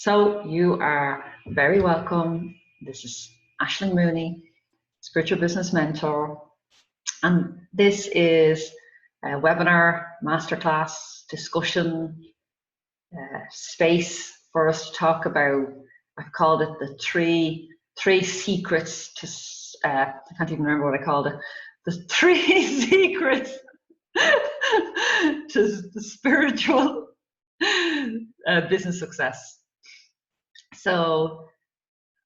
So you are very welcome. This is Aishling Mooney, Spiritual Business Mentor, and this is a webinar, masterclass, discussion space for us to talk about. I've called it the three secrets to, I can't even remember what I called it, the 3 secrets to the spiritual business success. So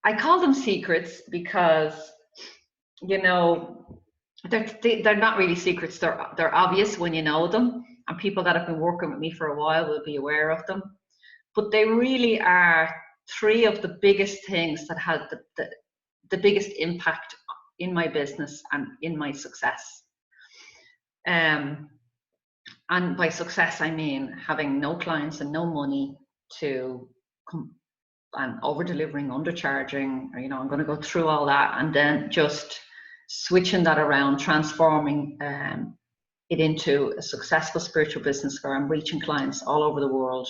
I call them secrets because, you know, they're not really secrets. They're obvious when you know them, and people that have been working with me for a while will be aware of them. But they really are 3 of the biggest things that had the biggest impact in my business and in my success. And by success, I mean having no clients and no money to and over-delivering, undercharging, or, you know, I'm going to go through all that, and then just switching that around, transforming it into a successful spiritual business where I'm reaching clients all over the world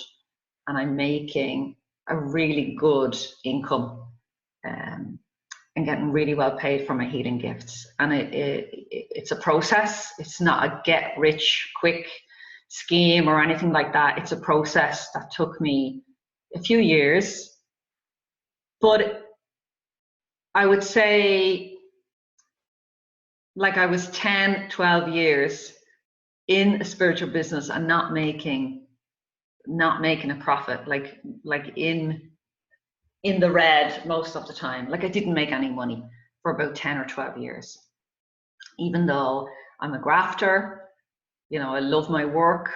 and I'm making a really good income and getting really well paid for my healing gifts. And it's a process. It's not a get rich quick scheme or anything like that. It's a process that took me a few years. But I would say, like, I was 10, 12 years in a spiritual business and not making a profit, like in the red most of the time. Like, I didn't make any money for about 10 or 12 years, even though I'm a grafter. You know, I love my work,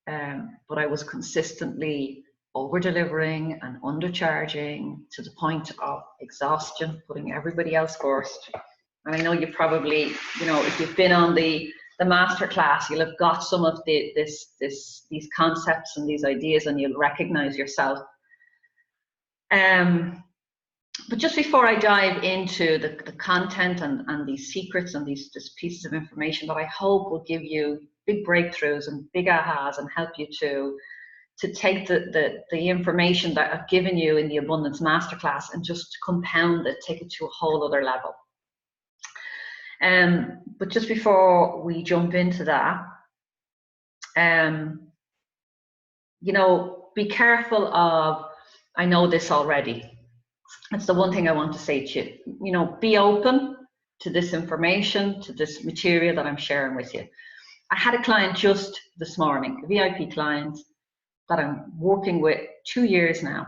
but I was consistently over-delivering and undercharging to the point of exhaustion, putting everybody else first. And I know you probably, you know, if you've been on the masterclass, you'll have got some of these concepts and these ideas, and you'll recognize yourself. But just before I dive into the content and these secrets and these pieces of information that I hope will give you big breakthroughs and big ahas and help you to take the information that I've given you in the Abundance Masterclass and just compound it, take it to a whole other level. But just before we jump into that, you know, be careful of, I know this already. That's the one thing I want to say to you. You know, be open to this information, to this material that I'm sharing with you. I had a client just this morning, a VIP client that I'm working with 2 years now.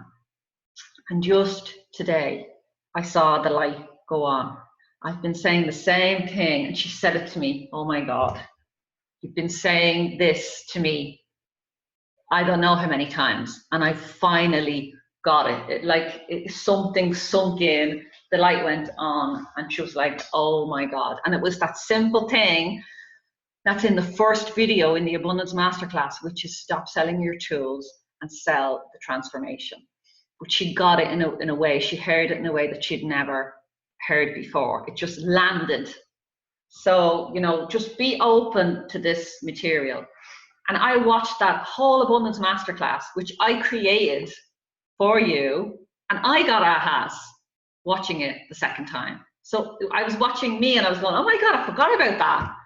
And just today, I saw the light go on. I've been saying the same thing, and she said it to me, oh my God, you've been saying this to me, I don't know how many times, and I finally got it. Something sunk in, the light went on, and she was like, oh my God. And it was that simple thing that's in the first video in the Abundance Masterclass, which is stop selling your tools and sell the transformation. But she got it in a way, she heard it in a way that she'd never heard before. It just landed. So, you know, just be open to this material. And I watched that whole Abundance Masterclass, which I created for you, and I got ahas watching it the second time. So I was watching me and I was going, oh my God, I forgot about that.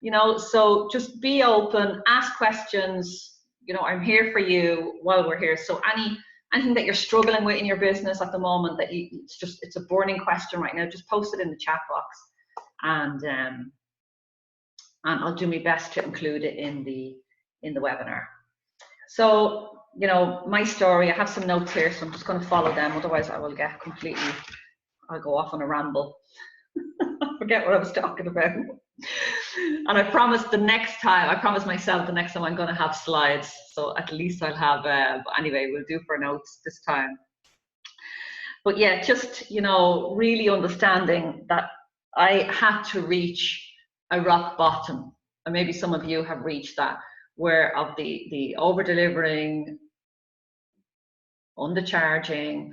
You know, so just be open, ask questions. You know, I'm here for you while we're here. So anything that you're struggling with in your business at the moment, that it's a burning question right now, just post it in the chat box, and I'll do my best to include it in the webinar. So, you know, my story, I have some notes here, so I'm just going to follow them. Otherwise, I'll go off on a ramble. I forget what I was talking about. And I promised myself the next time I'm going to have slides. So at least I'll have, anyway, we'll do for notes this time. But yeah, just, you know, really understanding that I had to reach a rock bottom. And maybe some of you have reached that, where of the over-delivering, undercharging,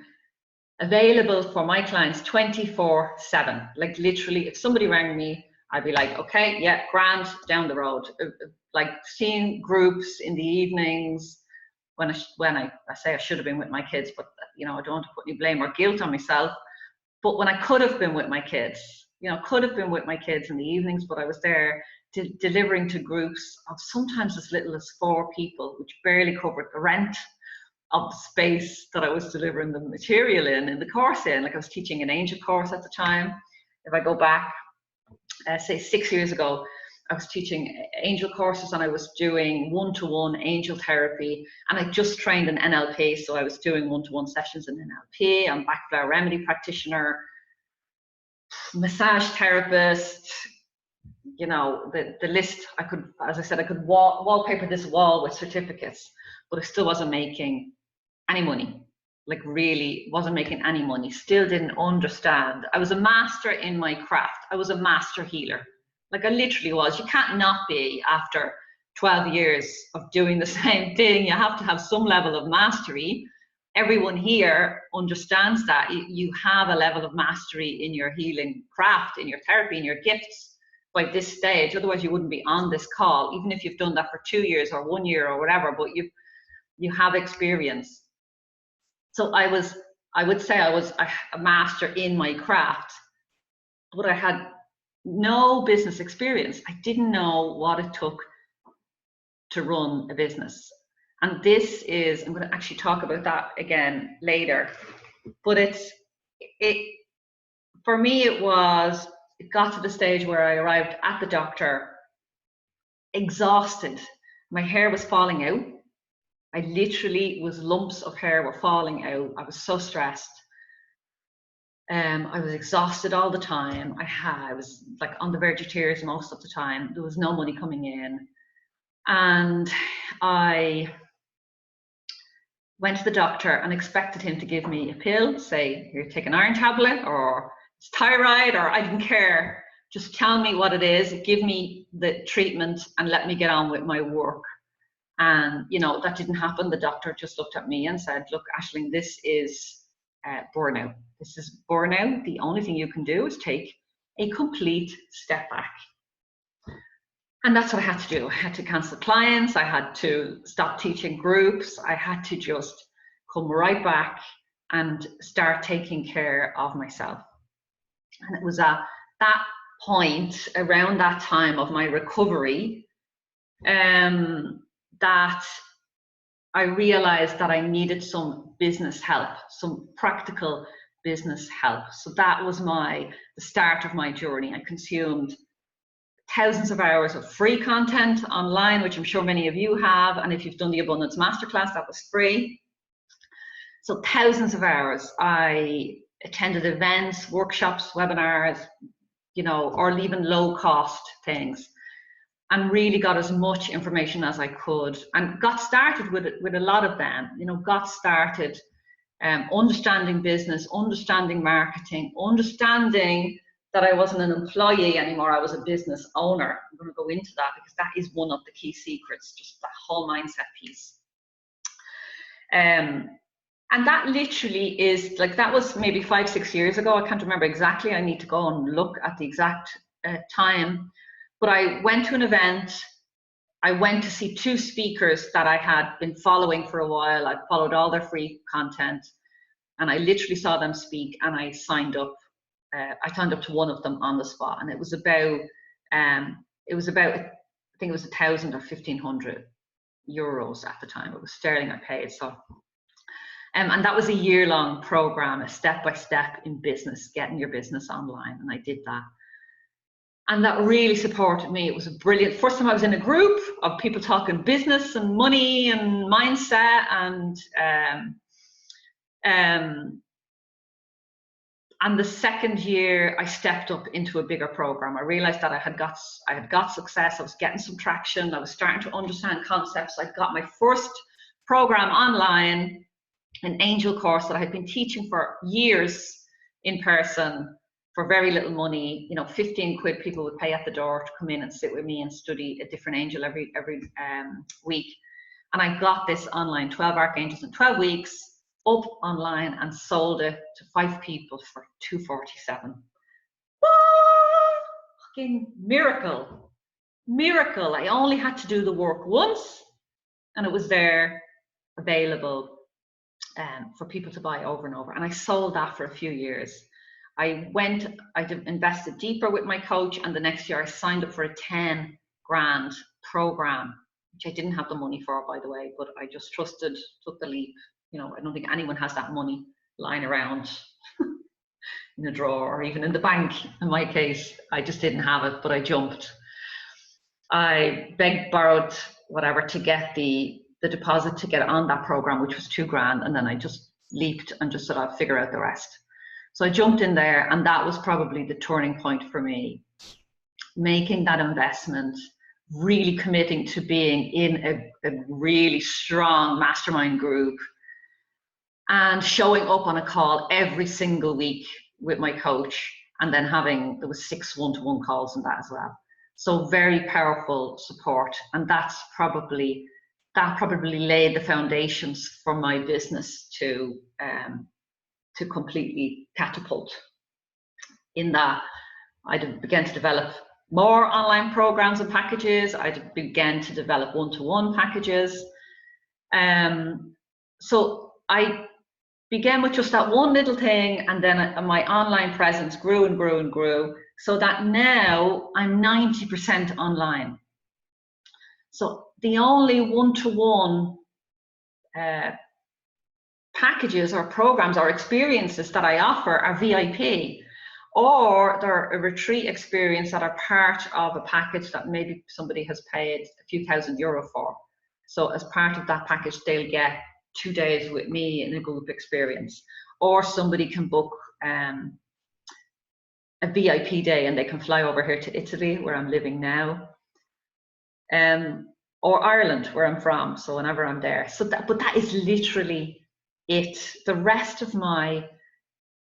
available for my clients 24/7. Like, literally, if somebody rang me, I'd be like, okay, yeah, grand, down the road. Like, seeing groups in the evenings when I say I should have been with my kids, but you know, I don't want to put any blame or guilt on myself. But when I could have been with my kids, you know, could have been with my kids in the evenings, but I was there delivering to groups of sometimes as little as 4 people, which barely covered the rent of the space that I was delivering the material in the course in. Like I was teaching an angel course at the time. If I go back, say 6 years ago, I was teaching angel courses and I was doing one-to-one angel therapy, and I just trained in NLP, so I was doing one-to-one sessions in NLP. I'm back flower remedy practitioner, massage therapist, you know, the list. I could, as I said, I could wallpaper this wall with certificates, but I still wasn't making any money. Like really wasn't making any money, still didn't understand. I was a master in my craft. I was a master healer. Like I literally was. You can't not be after 12 years of doing the same thing. You have to have some level of mastery. Everyone here understands that. You have a level of mastery in your healing craft, in your therapy, in your gifts by this stage. Otherwise you wouldn't be on this call, even if you've done that for 2 years or 1 year or whatever, but you have experience. So I would say I was a master in my craft, but I had no business experience. I didn't know what it took to run a business. And this is, I'm going to actually talk about that again later, but for me, it got to the stage where I arrived at the doctor exhausted. My hair was falling out. I literally lumps of hair were falling out. I was so stressed. I was exhausted all the time. I was like on the verge of tears most of the time. There was no money coming in. And I went to the doctor and expected him to give me a pill, say, here, take an iron tablet, or it's thyroid, or I didn't care. Just tell me what it is, give me the treatment and let me get on with my work. And, you know, that didn't happen. The doctor just looked at me and said, look, Aishling, this is burnout. This is burnout. The only thing you can do is take a complete step back. And that's what I had to do. I had to cancel clients. I had to stop teaching groups. I had to just come right back and start taking care of myself. And it was at that point, around that time of my recovery, that I realized that I needed some business help, some practical business help. So that was the start of my journey. I consumed thousands of hours of free content online, which I'm sure many of you have. And if you've done the Abundance Masterclass, that was free. So thousands of hours. I attended events, workshops, webinars, you know, or even low cost things, and really got as much information as I could, and got started with a lot of them, you know, got started understanding business, understanding marketing, understanding that I wasn't an employee anymore, I was a business owner. I'm going to go into that because that is one of the key secrets, just that whole mindset piece. And that literally is, like, that was maybe 5-6 years ago. I can't remember exactly. I need to go and look at the exact time. But I went to an event. I went to see 2 speakers that I had been following for a while. I'd followed all their free content, and I literally saw them speak, and I signed up. I signed up to one of them on the spot, and it was about I think it was 1,000 or 1,500 euros at the time. It was sterling I paid. So, and that was a year-long program, a step-by-step in business, getting your business online, and I did that. And that really supported me. It was a brilliant, first time I was in a group of people talking business and money and mindset, and the second year I stepped up into a bigger program. I realized that I had got success. I was getting some traction. I was starting to understand concepts. I got my first program online, an angel course that I had been teaching for years in person for very little money. You know, 15 quid people would pay at the door to come in and sit with me and study a different angel every week. And I got this online, 12 archangels in 12 weeks, up online, and sold it to 5 people for 247. Fucking miracle. Miracle. I only had to do the work once and it was there, available. for people to buy over and over. And I sold that for a few years. I invested deeper with my coach, and the next year I signed up for a 10 grand program, which I didn't have the money for, by the way, but I just trusted, took the leap. I don't think anyone has that money lying around in a drawer or even in the bank. In my case, I just didn't have it, but I jumped. I begged, borrowed, whatever, to get the deposit to get on that program, which was 2 grand, and then I just leaped and just said I'll figure out the rest. So I jumped in there, and that was probably the turning point for me. Making that investment, really committing to being in a really strong mastermind group, and showing up on a call every single week with my coach, and then there was 6 one-to-one calls in that as well. So very powerful support, and that probably laid the foundations for my business to completely catapult. In that, I began to develop more online programs and packages. I began to develop one-to-one packages. So I began with just that one little thing, and then my online presence grew and grew and grew, so that now I'm 90% online. So the only one-to-one packages or programs or experiences that I offer are VIP, or they're a retreat experience that are part of a package that maybe somebody has paid a few €1,000 for. So as part of that package, they'll get 2 days with me in a group experience, or somebody can book a VIP day and they can fly over here to Italy, where I'm living now, or Ireland, where I'm from. So whenever I'm there, but that is literally it. The rest of my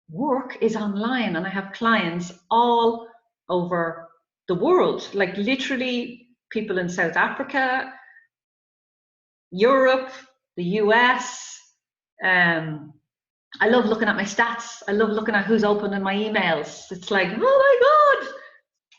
work is online, and I have clients all over the world, like literally people in South Africa, Europe, the US. I love looking at my stats. I love looking at who's opening my emails. It's like, oh my God,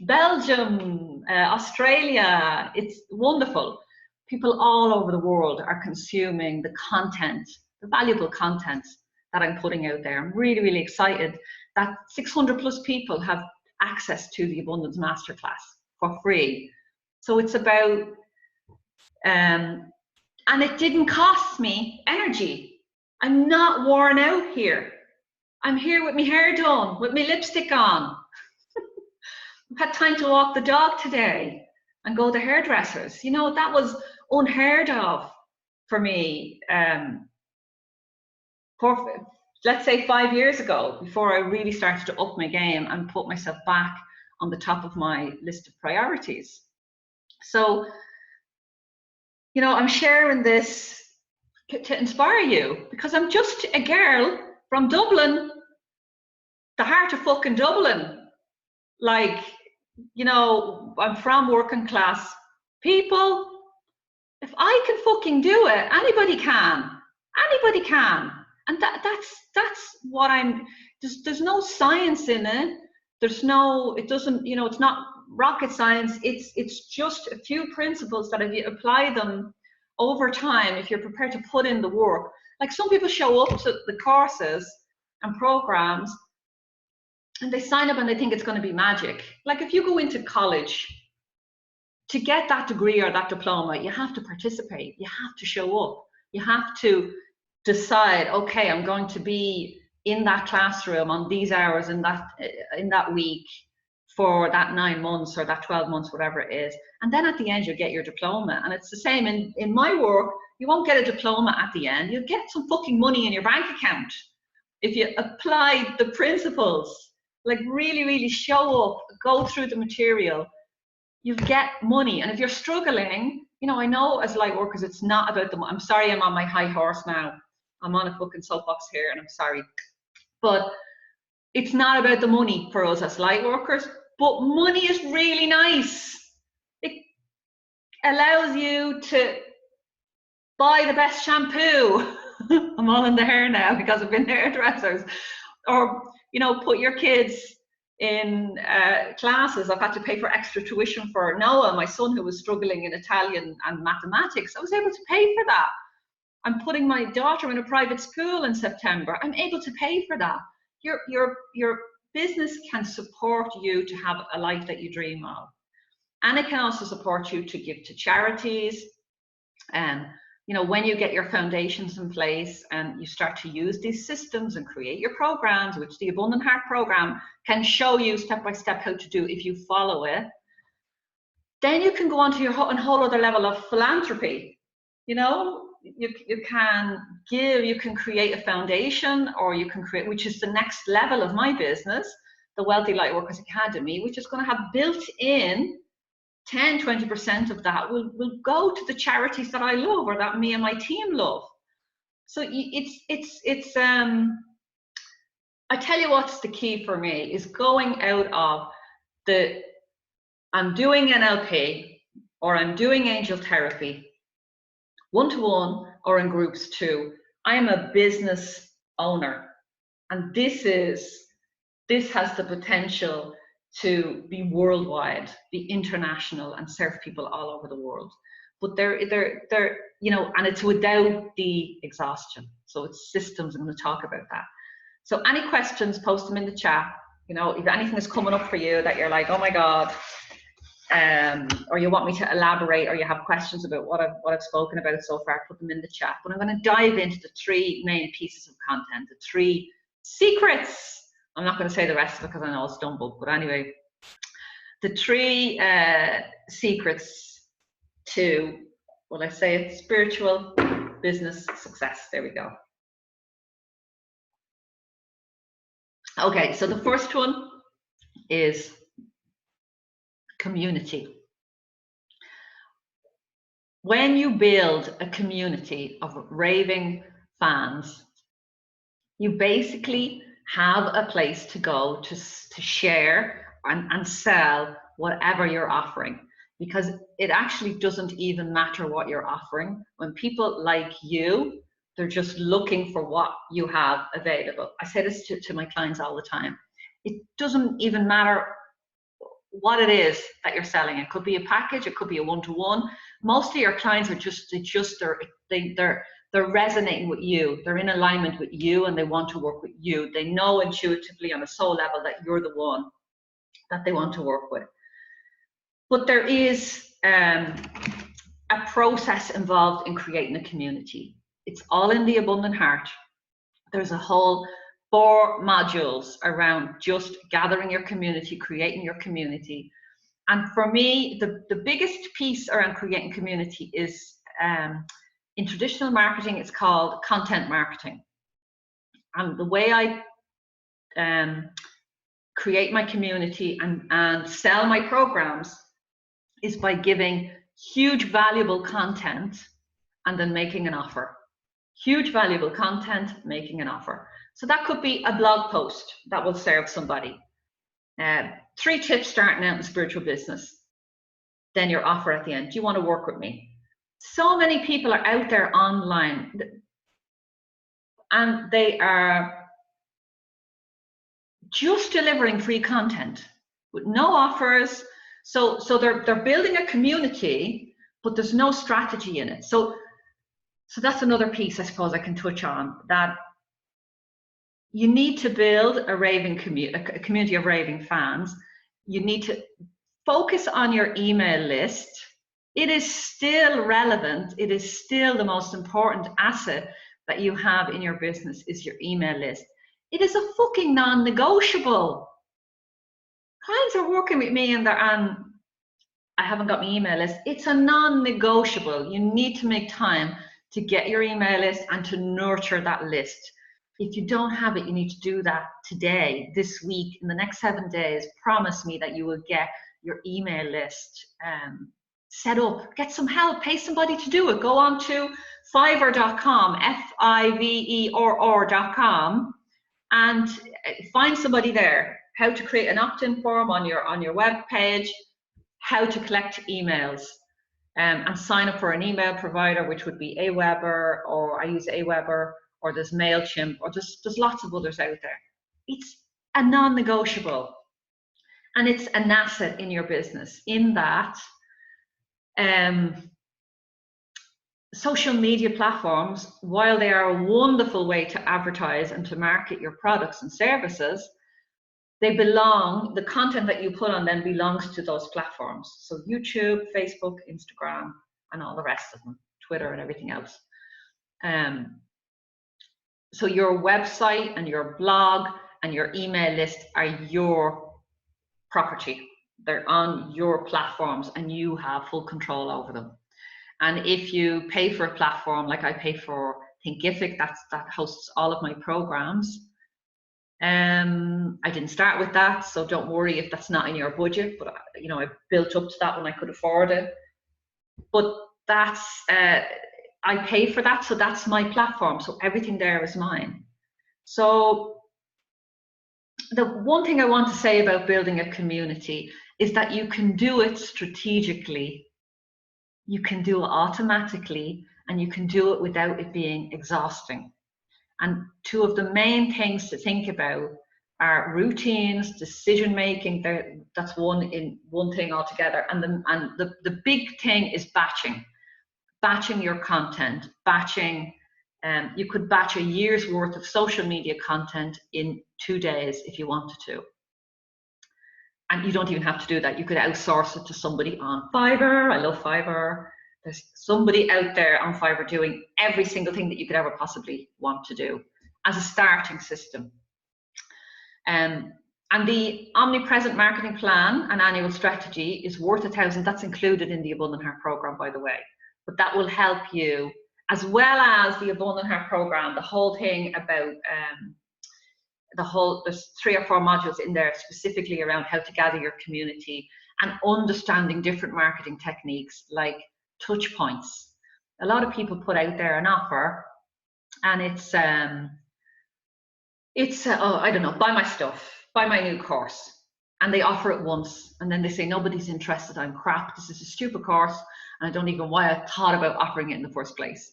Belgium, Australia. It's wonderful. People all over the world are consuming the content, the valuable content that I'm putting out there. I'm really, really excited that 600 plus people have access to the Abundance Masterclass for free. So it's about, and it didn't cost me energy. I'm not worn out here. I'm here with my hair done, with my lipstick on. I've had time to walk the dog today and go to hairdressers. That was unheard of for me. For, let's say 5 years ago, before I really started to up my game and put myself back on the top of my list of priorities. So, I'm sharing this to inspire you, because I'm just a girl from Dublin, the heart of fucking Dublin. Like, I'm from working class people. If I can fucking do it, anybody can. Anybody can. And that's what there's no science in it. It doesn't, it's not rocket science. It's just a few principles that if you apply them over time, if you're prepared to put in the work. Like, some people show up to the courses and programs and they sign up and they think it's going to be magic. Like, if you go into college, to get that degree or that diploma, you have to participate. You have to show up. You have to decide, okay, I'm going to be in that classroom on these hours in that week for that 9 months or that 12 months, whatever it is. And then at the end, you get your diploma. And it's the same in my work. You won't get a diploma at the end. You'll get some fucking money in your bank account if you apply the principles. Like, really, really show up, go through the material, you'll get money. And if you're struggling, I know as light workers, it's not about the, I'm sorry, I'm on my high horse now. I'm on a fucking soapbox here, and I'm sorry. But it's not about the money for us as light workers, but money is really nice. It allows you to buy the best shampoo. I'm all in the hair now because I've been hairdressers. Or, put your kids in classes. I've had to pay for extra tuition for Noah, my son, who was struggling in Italian and mathematics. I was able to pay for that. I'm putting my daughter in a private school in September. I'm able to pay for that. Your business can support you to have a life that you dream of. And it can also support you to give to charities. You know, when you get your foundations in place and you start to use these systems and create your programs, which the Abundant Heart program can show you step by step how to do if you follow it, then you can go on to your whole other level of philanthropy. You know, you can give, you can create a foundation, or you can create, which is the next level of my business, the Wealthy Lightworkers Academy, which is going to have built in 10-20% of that will go to the charities that I love, or that me and my team love. So it's I tell you what's the key for me is going out of the I'm doing NLP, or I'm doing angel therapy, one-to-one or in groups too. I am a business owner, and this has the potential to be worldwide, be international, and serve people all over the world. But they're you know, and it's without the exhaustion. So it's systems. I'm going to talk about that. So any questions, post them in the chat. You know, if anything is coming up for you that you're like, oh my God, or you want me to elaborate, or you have questions about what I've spoken about so far, put them in the chat. But I'm going to dive into the 3 main pieces of content, the 3 secrets. I'm not going to say the rest of it because I know I'll stumble, but anyway, the 3 secrets to, well, I say it, spiritual business success. There we go. Okay, so the first one is community. When you build a community of raving fans, you basically have a place to go to share and sell whatever you're offering, because it actually doesn't even matter what you're offering. When people like you, they're just looking for what you have available. I say this to my clients all the time. It doesn't even matter what it is that you're selling. It could be a package, it could be a one-to-one. Most of your clients are they're resonating with you. They're in alignment with you, and they want to work with you. They know intuitively on a soul level that you're the one that they want to work with. But there is a process involved in creating a community. It's all in the Abundant Heart. There's a whole 4 modules around just gathering your community, creating your community. And for me, the biggest piece around creating community is in traditional marketing, it's called content marketing. And the way I create my community and sell my programs is by giving huge valuable content and then making an offer. Huge valuable content, making an offer. So that could be a blog post that will serve somebody. 3 tips starting out in spiritual business. Then your offer at the end. Do you want to work with me? So many people are out there online, and they are just delivering free content with no offers. So they're building a community, but there's no strategy in it. So that's another piece I suppose I can touch on, that you need to build a community of raving fans. You need to focus on your email list. It is still relevant. It is still the most important asset that you have in your business is your email list. It is a fucking non-negotiable. Clients are working with me and they're on, I haven't got my email list. It's a non-negotiable. You need to make time to get your email list and to nurture that list. If you don't have it, you need to do that today, this week, in the next 7 days. Promise me that you will get your email list set up. Get some help, pay somebody to do it. Go on to Fiverr.com, Fiverr.com, and find somebody there. How to create an opt-in form on your web page, how to collect emails, and sign up for an email provider, which would be Aweber, or I use Aweber, or there's MailChimp, or there's lots of others out there. It's a non-negotiable, and it's an asset in your business in that social media platforms, while they are a wonderful way to advertise and to market your products and services, the content that you put on them belongs to those platforms. So YouTube, Facebook, Instagram, and all the rest of them, Twitter and everything else. So your website and your blog and your email list are your property. They're on your platforms and you have full control over them. And if you pay for a platform, like I pay for Thinkific, that hosts all of my programs. I didn't start with that, so don't worry if that's not in your budget, but you know, I built up to that when I could afford it. But that's, I pay for that, so that's my platform, so everything there is mine. So the one thing I want to say about building a community is that you can do it strategically, you can do it automatically, and you can do it without it being exhausting. And two of the main things to think about are routines, decision making. That's one thing altogether. And the big thing is batching your content, batching. You could batch a year's worth of social media content in 2 days if you wanted to. And you don't even have to do that. You could outsource it to somebody on Fiverr. I love Fiverr. There's somebody out there on Fiverr doing every single thing that you could ever possibly want to do as a starting system. And the omnipresent marketing plan and annual strategy is worth $1,000. That's included in the Abundant Heart program, by the way. But that will help you, as well as the Abundant Heart program, the whole thing about there's 3 or 4 modules in there specifically around how to gather your community and understanding different marketing techniques like touch points. A lot of people put out there an offer and it's oh, I don't know, buy my stuff, buy my new course, and they offer it once and then they say nobody's interested, I'm crap, this is a stupid course and I don't even know why I thought about offering it in the first place.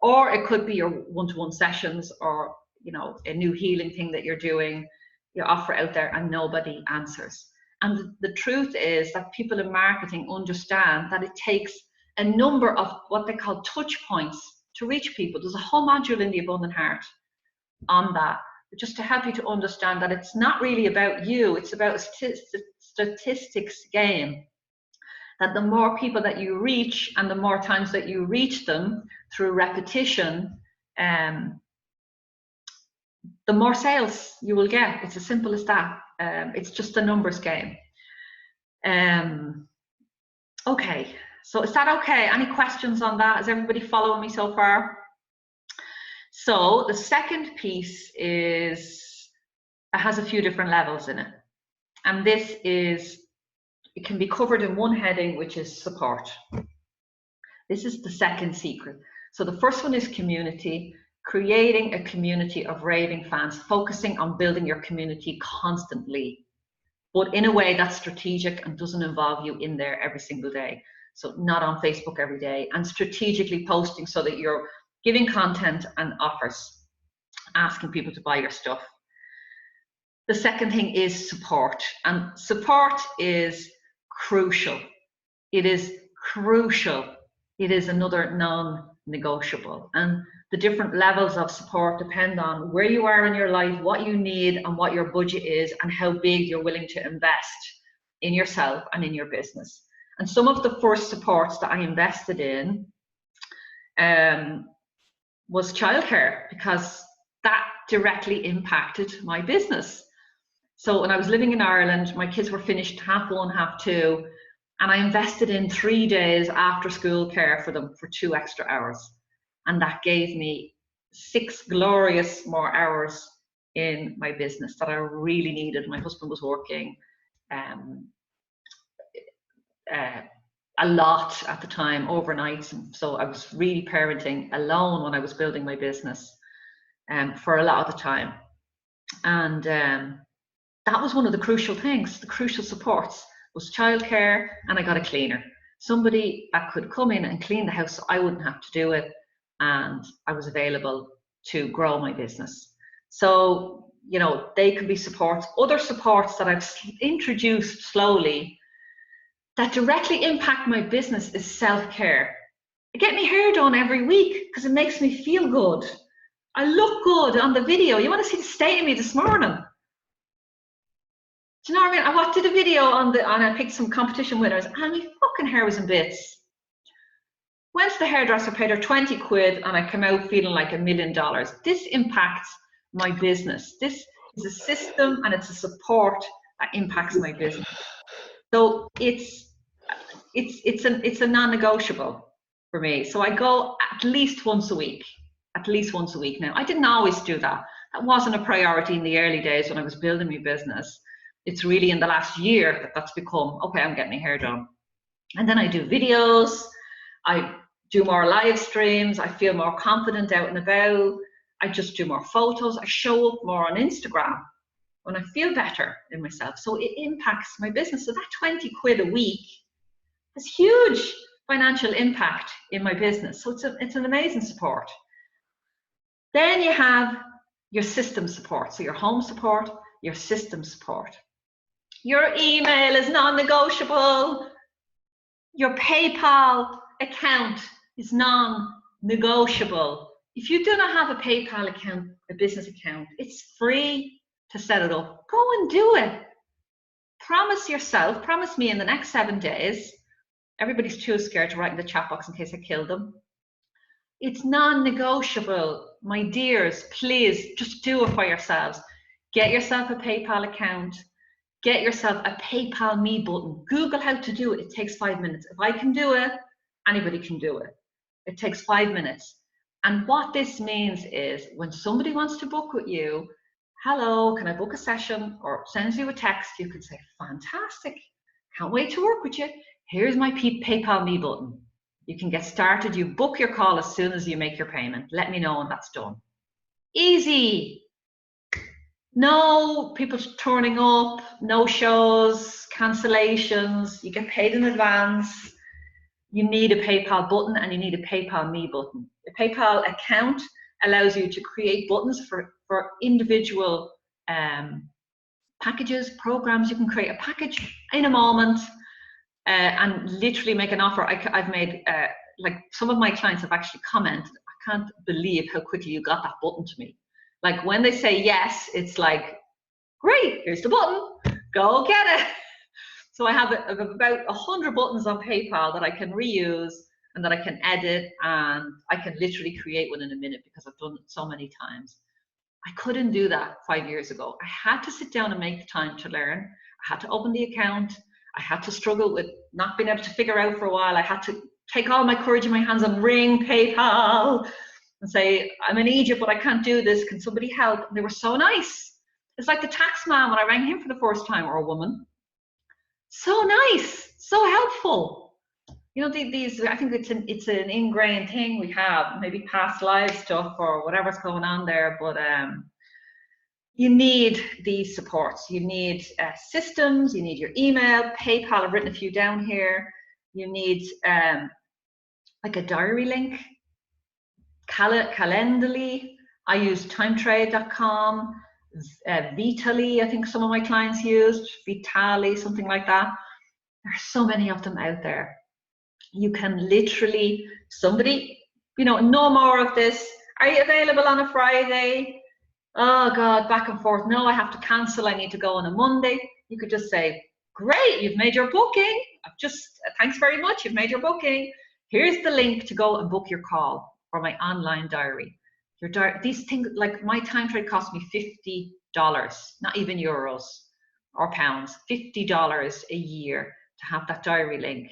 Or it could be your one-to-one sessions, or you know, a new healing thing that you're doing, you offer out there and nobody answers. And the truth is that people in marketing understand that it takes a number of what they call touch points to reach people. There's a whole module in the Abundant Heart on that, just to help you to understand that it's not really about you, it's about a statistics game. That the more people that you reach and the more times that you reach them through repetition, the more sales you will get. It's as simple as that. It's just a numbers game. Okay, so is that okay? Any questions on that? Is everybody following me so far? So the second piece is, it has a few different levels in it. And this is, it can be covered in one heading, which is support. This is the second secret. So the first one is community. Creating a community of raving fans, focusing on building your community constantly, but in a way that's strategic and doesn't involve you in there every single day. So not on Facebook every day, and strategically posting so that you're giving content and offers, asking people to buy your stuff. The second thing is support, and support is crucial. It is crucial. It is another non-negotiable. And the different levels of support depend on where you are in your life, what you need, and what your budget is, and how big you're willing to invest in yourself and in your business. And some of the first supports that I invested in was childcare, because that directly impacted my business. So when I was living in Ireland, my kids were finished half 1, half 2, and I invested in 3 days after school care for them for 2 extra hours. And that gave me 6 glorious more hours in my business that I really needed. My husband was working a lot at the time, overnight. So I was really parenting alone when I was building my business for a lot of the time. And that was one of the crucial things, the crucial supports was childcare, and I got a cleaner. Somebody that could come in and clean the house so I wouldn't have to do it. And I was available to grow my business. So, you know, they can be supports. Other supports that I've introduced slowly that directly impact my business is self-care. I get my hair done every week because it makes me feel good. I look good on the video. You want to see the state of me this morning? Do you know what I mean? I watched a video and I picked some competition winners and my fucking hair was in bits. Went to the hairdresser, paid her 20 quid, and I came out feeling like $1 million. This impacts my business. This is a system and it's a support that impacts my business. So it's a non-negotiable for me. So I go at least once a week. Now, I didn't always do that. That wasn't a priority in the early days when I was building my business. It's really in the last year that that's become, okay, I'm getting my hair done. And then I do videos. I do more live streams. I feel more confident out and about. I just do more photos. I show up more on Instagram when I feel better in myself. So it impacts my business. So that 20 quid a week has huge financial impact in my business. So it's an amazing support. Then you have your system support. So your home support, your system support. Your email is non-negotiable. Your PayPal account is non-negotiable. If you do not have a PayPal account, a business account, it's free to set it up. Go and do it. Promise yourself, promise me in the next 7 days, everybody's too scared to write in the chat box in case I kill them. It's non-negotiable. My dears, please just do it for yourselves. Get yourself a PayPal account. Get yourself a PayPal me button. Google how to do it. It takes 5 minutes. If I can do it, anybody can do it. It takes 5 minutes. And what this means is when somebody wants to book with you, hello, can I book a session? Or sends you a text, you can say, fantastic. Can't wait to work with you. Here's my PayPal me button. You can get started. You book your call as soon as you make your payment. Let me know when that's done. Easy. No people turning up, no shows, cancellations. You get paid in advance. You need a PayPal button and you need a PayPal me button. A PayPal account allows you to create buttons for individual packages, programs. You can create a package in a moment and literally make an offer. I've made, like some of my clients have actually commented, I can't believe how quickly you got that button to me. Like when they say yes, it's like, great, here's the button, go get it. So I have about 100 buttons on PayPal that I can reuse and that I can edit, and I can literally create one in a minute because I've done it so many times. I couldn't do that 5 years ago. I had to sit down and make the time to learn. I had to open the account. I had to struggle with not being able to figure out for a while. I had to take all my courage in my hands and ring PayPal and say, I'm in Egypt, but I can't do this. Can somebody help? And they were so nice. It's like the tax man when I rang him for the first time, or a woman. So nice, so helpful. You know, these, I think it's an ingrained thing we have, maybe past life stuff or whatever's going on there, but you need these supports. You need systems, you need your email, PayPal, I've written a few down here. You need like a diary link, Calendly. I use timetrade.com, Vitally, I think some of my clients used, Vitali, something like that. There's so many of them out there. You can literally, somebody, you know, no more of this. Are you available on a Friday? Oh God, back and forth. No, I have to cancel. I need to go on a Monday. You could just say, great, you've made your booking. Thanks very much, you've made your booking. Here's the link to go and book your call for my online diary. These things, like my time trade cost me $50, not even euros or pounds, $50 a year to have that diary link.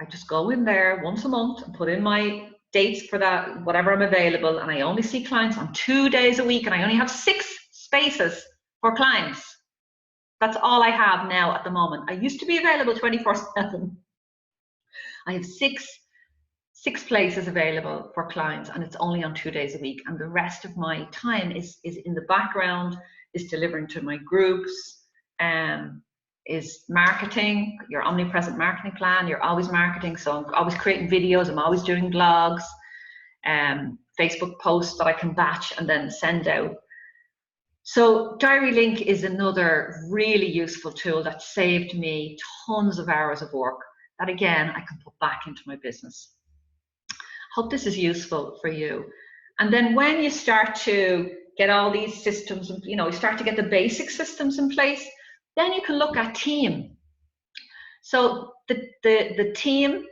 I just go in there once a month and put in my dates for that, whatever I'm available, and I only see clients on 2 days a week, and I only have 6 spaces for clients. That's all I have now at the moment. I used to be available 24/7. I have six places available for clients, and it's only on 2 days a week, and the rest of my time is in the background, is delivering to my groups, is marketing, your omnipresent marketing plan. You're always marketing, so I'm always creating videos, I'm always doing blogs, Facebook posts that I can batch and then send out. So Diary Link is another really useful tool that saved me tons of hours of work that, again, I can put back into my business. Hope this is useful for you. And then when you start to get all these systems, you know, you start to get the basic systems in place, then you can look at team. So the team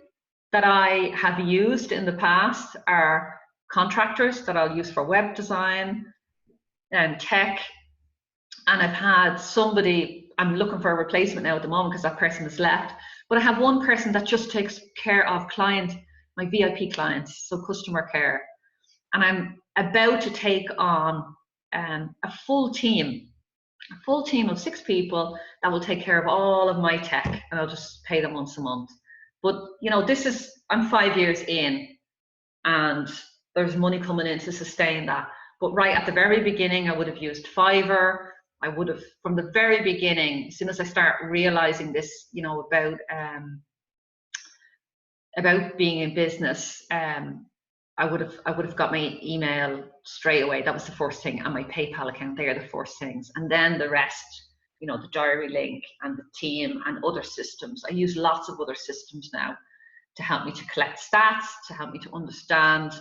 that I have used in the past are contractors that I'll use for web design and tech. And I've had somebody, I'm looking for a replacement now at the moment because that person has left, but I have one person that just takes care of my VIP clients, so customer care. And I'm about to take on a full team of 6 people that will take care of all of my tech, and I'll just pay them once a month. But you know, I'm 5 years in, and there's money coming in to sustain that. But right at the very beginning, I would have used Fiverr. I would have, from the very beginning, as soon as I start realizing this, you know, about being in business, I would have got my email straight away. That was the first thing, and my PayPal account. They are the first things, and then the rest, you know, the diary link and the team and other systems. I use lots of other systems now to help me to collect stats, to help me to understand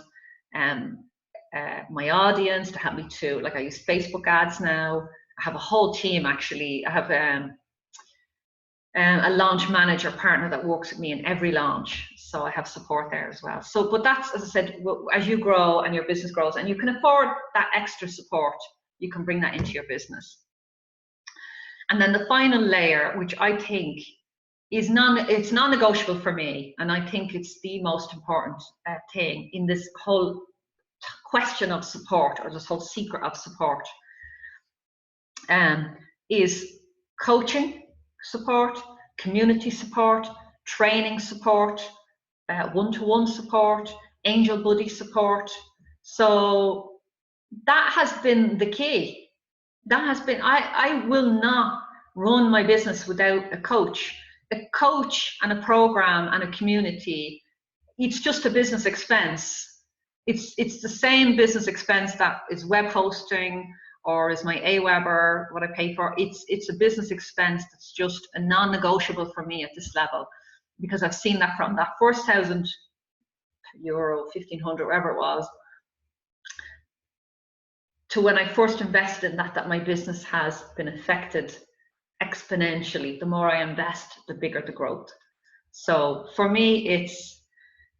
my audience, to help me to, like, I use Facebook ads now. I have a whole team actually. I have a launch manager partner that works with me in every launch, so I have support there as well. So, but that's, as I said, as you grow and your business grows and you can afford that extra support, you can bring that into your business. And then the final layer, which I think is it's non-negotiable for me, and I think it's the most important thing in this whole question of support, or this whole secret of support, is coaching support, community support, training support, one-to-one support, angel buddy support. So that has been the key. That has been, I will not run my business without a coach. A coach and a program and a community, it's just a business expense. It's the same business expense that is web hosting or is my Aweber, what I pay for. It's a business expense that's just a non-negotiable for me at this level, because I've seen that from that first €1,000, €1,500, whatever it was, to when I first invested in that my business has been affected exponentially. The more I invest, the bigger the growth. So for me,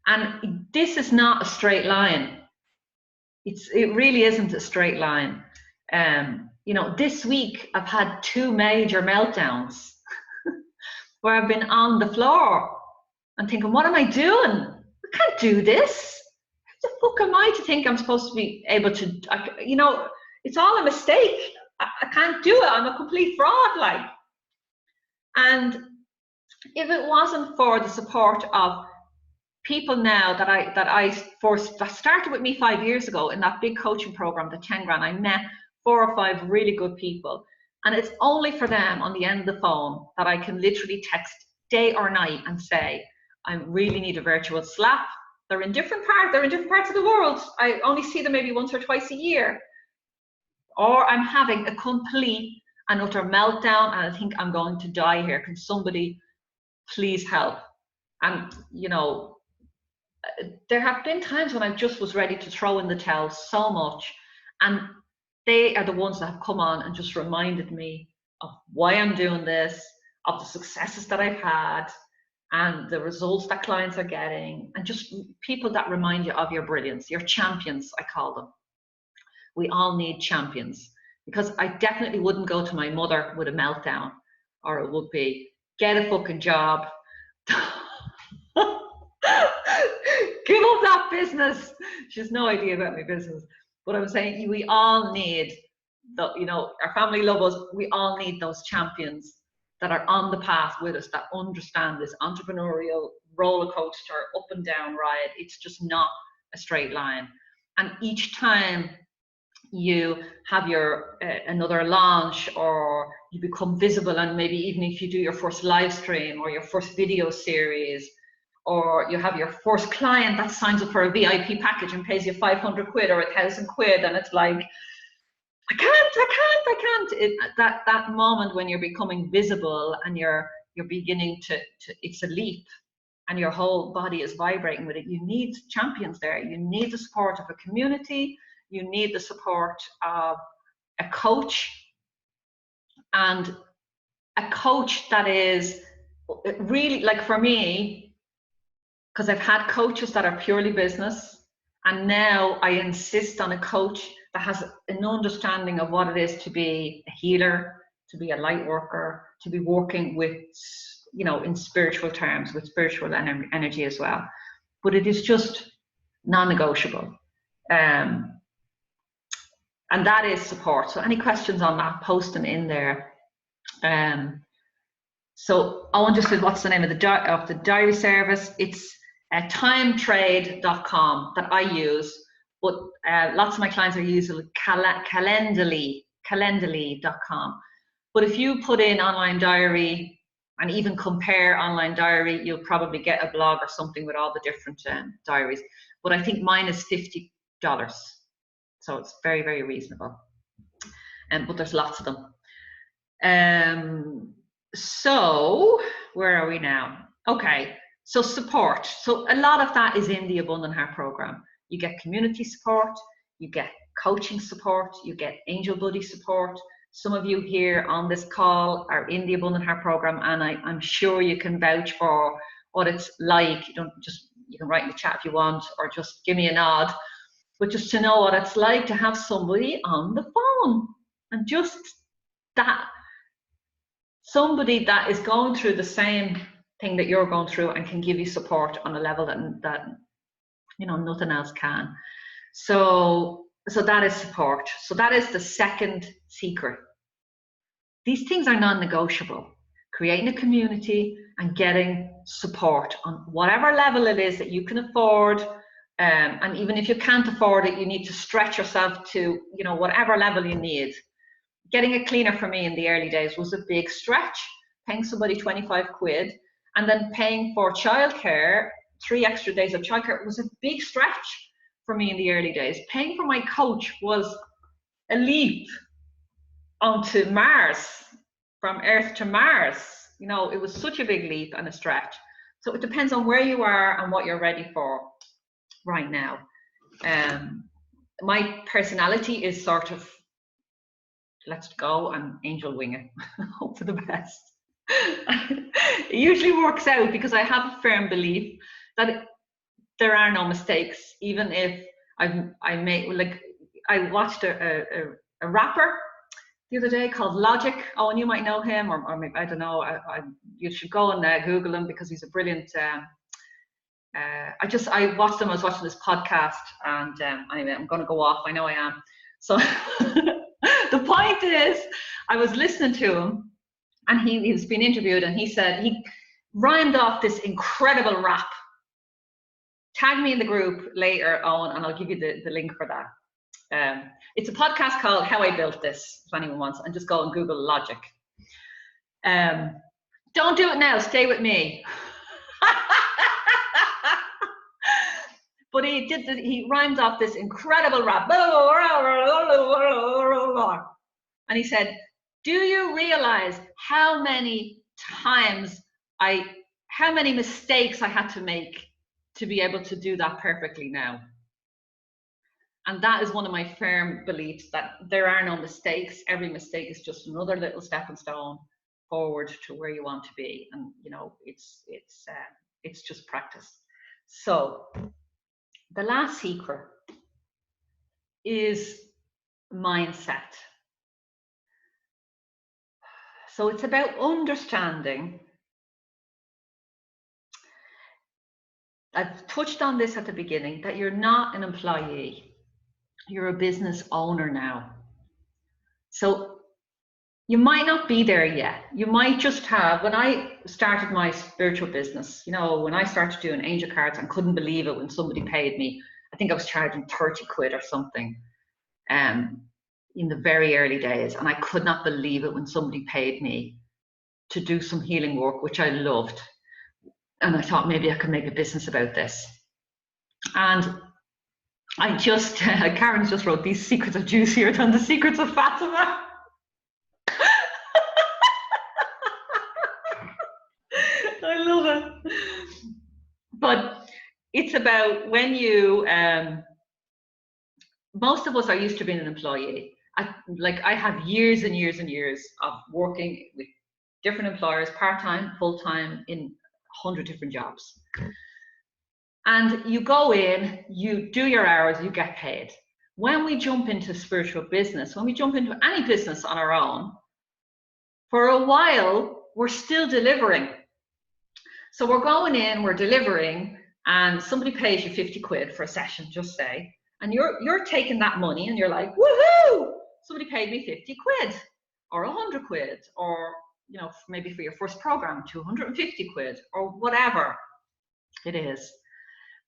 and this is not a straight line. It really isn't a straight line. You know, this week I've had 2 major meltdowns where I've been on the floor and thinking, what am I doing? I can't do this. Who the fuck am I to think I'm supposed to be able to, you know, it's all a mistake. I can't do it. I'm a complete fraud, like. And if it wasn't for the support of people now that started with me 5 years ago in that big coaching program, the 10 grand, I met 4 or 5 really good people. And it's only for them on the end of the phone that I can literally text day or night and say, I really need a virtual slap. They're in different parts of the world. I only see them maybe once or twice a year. Or I'm having a complete and utter meltdown and I think I'm going to die here. Can somebody please help? And, you know, there have been times when I just was ready to throw in the towel so much. And they are the ones that have come on and just reminded me of why I'm doing this, of the successes that I've had, and the results that clients are getting, and just people that remind you of your brilliance, your champions, I call them. We all need champions, because I definitely wouldn't go to my mother with a meltdown, or it would be, get a fucking job. Give up that business. She has no idea about my business. But I'm saying we all need, you know, our family love us. We all need those champions that are on the path with us, that understand this entrepreneurial roller coaster, up and down ride. It's just not a straight line. And each time you have your another launch, or you become visible, and maybe even if you do your first live stream or your first video series, or you have your first client that signs up for a VIP package and pays you 500 quid or 1,000 quid, and it's like, I can't. That moment when you're becoming visible and you're beginning to, it's a leap. and your whole body is vibrating with it, you need champions there. You need the support of a community. You need the support of a coach, and a coach that is really, like for me, because I've had coaches that are purely business, and now I insist on a coach that has an understanding of what it is to be a healer, to be a light worker, to be working with, you know, in spiritual terms, with spiritual energy as well. But it is just non-negotiable. And that is support. So any questions on that, post them in there. So Owen just said, what's the name of the diary service? It's timetrade.com that I use, but lots of my clients are using calendly.com. But if you put in online diary and even compare online diary, you'll probably get a blog or something with all the different diaries. But I think mine is $50. So it's very, very reasonable. But there's lots of them. So where are we now? Okay, so support. So a lot of that is in the Abundant Heart program. You get community support, you get coaching support, you get angel buddy support. Some of you here on this call are in the Abundant Heart program, and I'm sure you can vouch for what it's like. You can write in the chat if you want, or just give me a nod, but just to know what it's like to have somebody on the phone, and just that, somebody that is going through the same thing that you're going through and can give you support on a level that you know nothing else can. So that is support. So that is the second secret. These things are non-negotiable. Creating a community and getting support on whatever level it is that you can afford. And even if you can't afford it, you need to stretch yourself to, you know, whatever level you need. Getting a cleaner for me in the early days was a big stretch. Paying somebody 25 quid and then paying for childcare, 3 extra days of childcare, was a big stretch for me in the early days. Paying for my coach was a leap onto Mars, from Earth to Mars. You know, it was such a big leap and a stretch. So it depends on where you are and what you're ready for right now. My personality is sort of, let's go and angel wing it. Hope for the best. It usually works out because I have a firm belief that there are no mistakes, even if I make, like, I watched a rapper the other day called Logic. Oh, and you might know him, or maybe, I don't know. You should go and Google him, because he's a brilliant. I watched him. I was watching this podcast, and anyway, I'm going to go off. I know I am. So the point is, I was listening to him, and he was being interviewed, and he said he rhymed off this incredible rap. Tag me in the group later, Owen, and I'll give you the link for that. It's a podcast called How I Built This, if anyone wants, and just go and Google Logic. Don't do it now, stay with me. But he rhymed off this incredible rap. And he said, do you realize how many mistakes I had to make to be able to do that perfectly now? And that is one of my firm beliefs, that there are no mistakes. Every mistake is just another little stepping stone forward to where you want to be. And you know, it's just practice. So the last secret is mindset. So it's about understanding. I've touched on this at the beginning, that you're not an employee. You're a business owner now. So you might not be there yet. You might just have, when I started my spiritual business, you know, when I started doing angel cards, and couldn't believe it when somebody paid me. I think I was charging 30 quid or something in the very early days. And I could not believe it when somebody paid me to do some healing work, which I loved. And I thought maybe I could make a business about this. And I just, Karen just wrote, these secrets are juicier than the secrets of Fatima. I love it. But it's about when you, most of us are used to being an employee. I have years and years and years of working with different employers, part-time, full-time, in 100 different jobs. And you go in, you do your hours, you get paid. When we jump into spiritual business, when we jump into any business on our own, for a while, we're still delivering. So we're going in, we're delivering, and somebody pays you 50 quid for a session, just say, and you're taking that money and you're like, woohoo! Somebody paid me 50 quid or 100 quid, or maybe for your first program, 250 quid or whatever it is.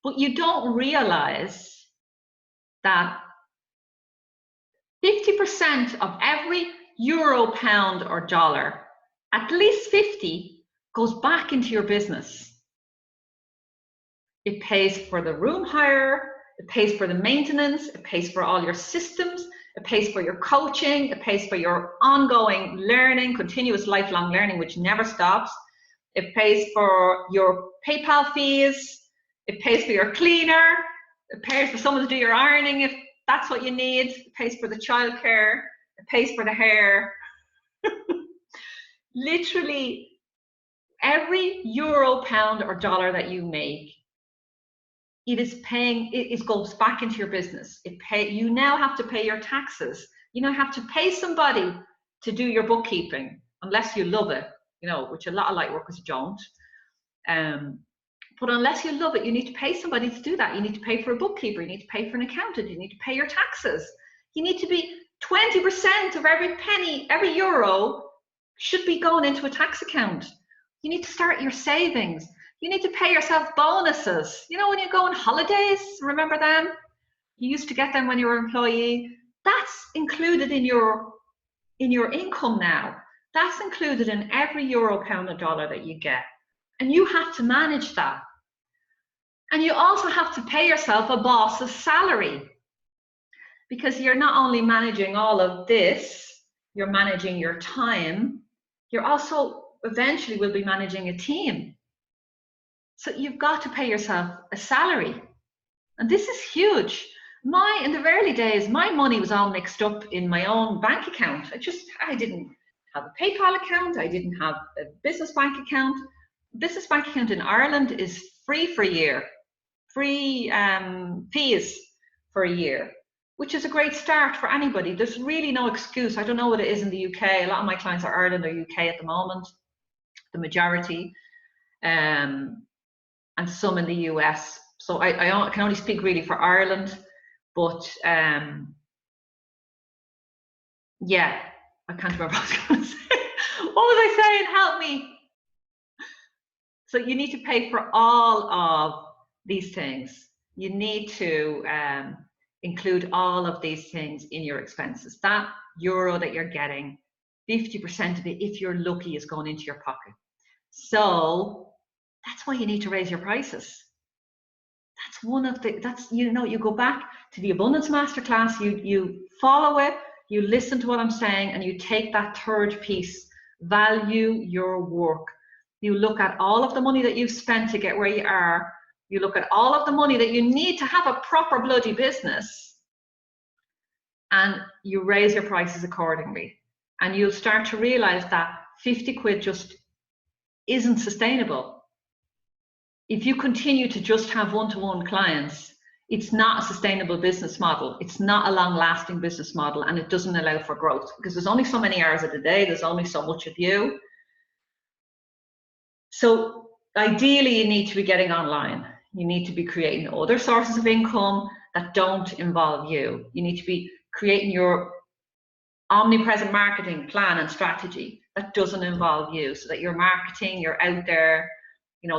But you don't realize that 50% of every euro, pound, or dollar, at least 50, goes back into your business. It pays for the room hire, it pays for the maintenance, it pays for all your systems, it pays for your coaching, it pays for your ongoing learning, continuous lifelong learning, which never stops. It pays for your PayPal fees, it pays for your cleaner, it pays for someone to do your ironing if that's what you need, it pays for the childcare, it pays for the hair. Literally, every euro, pound, or dollar that you make, it goes back into your business. You now have to pay your taxes. You now have to pay somebody to do your bookkeeping, unless you love it, which a lot of light workers don't. But unless you love it, you need to pay somebody to do that. You need to pay for a bookkeeper. You need to pay for an accountant. You need to pay your taxes. You need to be 20% of every penny, every euro should be going into a tax account. You need to start your savings. You need to pay yourself bonuses. When you go on holidays, remember them? You used to get them when you were an employee. That's included in your income now. That's included in every euro, pound, or dollar that you get. And you have to manage that. And you also have to pay yourself a boss's salary, because you're not only managing all of this, you're managing your time, you're also eventually will be managing a team. So you've got to pay yourself a salary. And this is huge. In the early days, my money was all mixed up in my own bank account. I didn't have a PayPal account. I didn't have a business bank account. Business bank account in Ireland is free for a year. Free fees for a year, which is a great start for anybody. There's really no excuse. I don't know what it is in the UK. A lot of my clients are Ireland or UK at the moment, the majority, and some in the US. So I can only speak really for Ireland, but yeah, I can't remember what I was going to say. What was I saying? Help me. So you need to pay for all of these things. You need to include all of these things in your expenses. That euro that you're getting, 50% of it, if you're lucky, is going into your pocket. So that's why you need to raise your prices. You go back to the Abundance Masterclass, you follow it, you listen to what I'm saying, and you take that third piece, value your work. You look at all of the money that you've spent to get where you are. You look at all of the money that you need to have a proper bloody business, and you raise your prices accordingly. And you'll start to realize that 50 quid just isn't sustainable. If you continue to just have one-to-one clients, it's not a sustainable business model. It's not a long-lasting business model, and it doesn't allow for growth, because there's only so many hours of the day. There's only so much of you. So ideally, you need to be getting online. You need to be creating other sources of income that don't involve you. You need to be creating your omnipresent marketing plan and strategy that doesn't involve you, so that you're marketing, you're out there,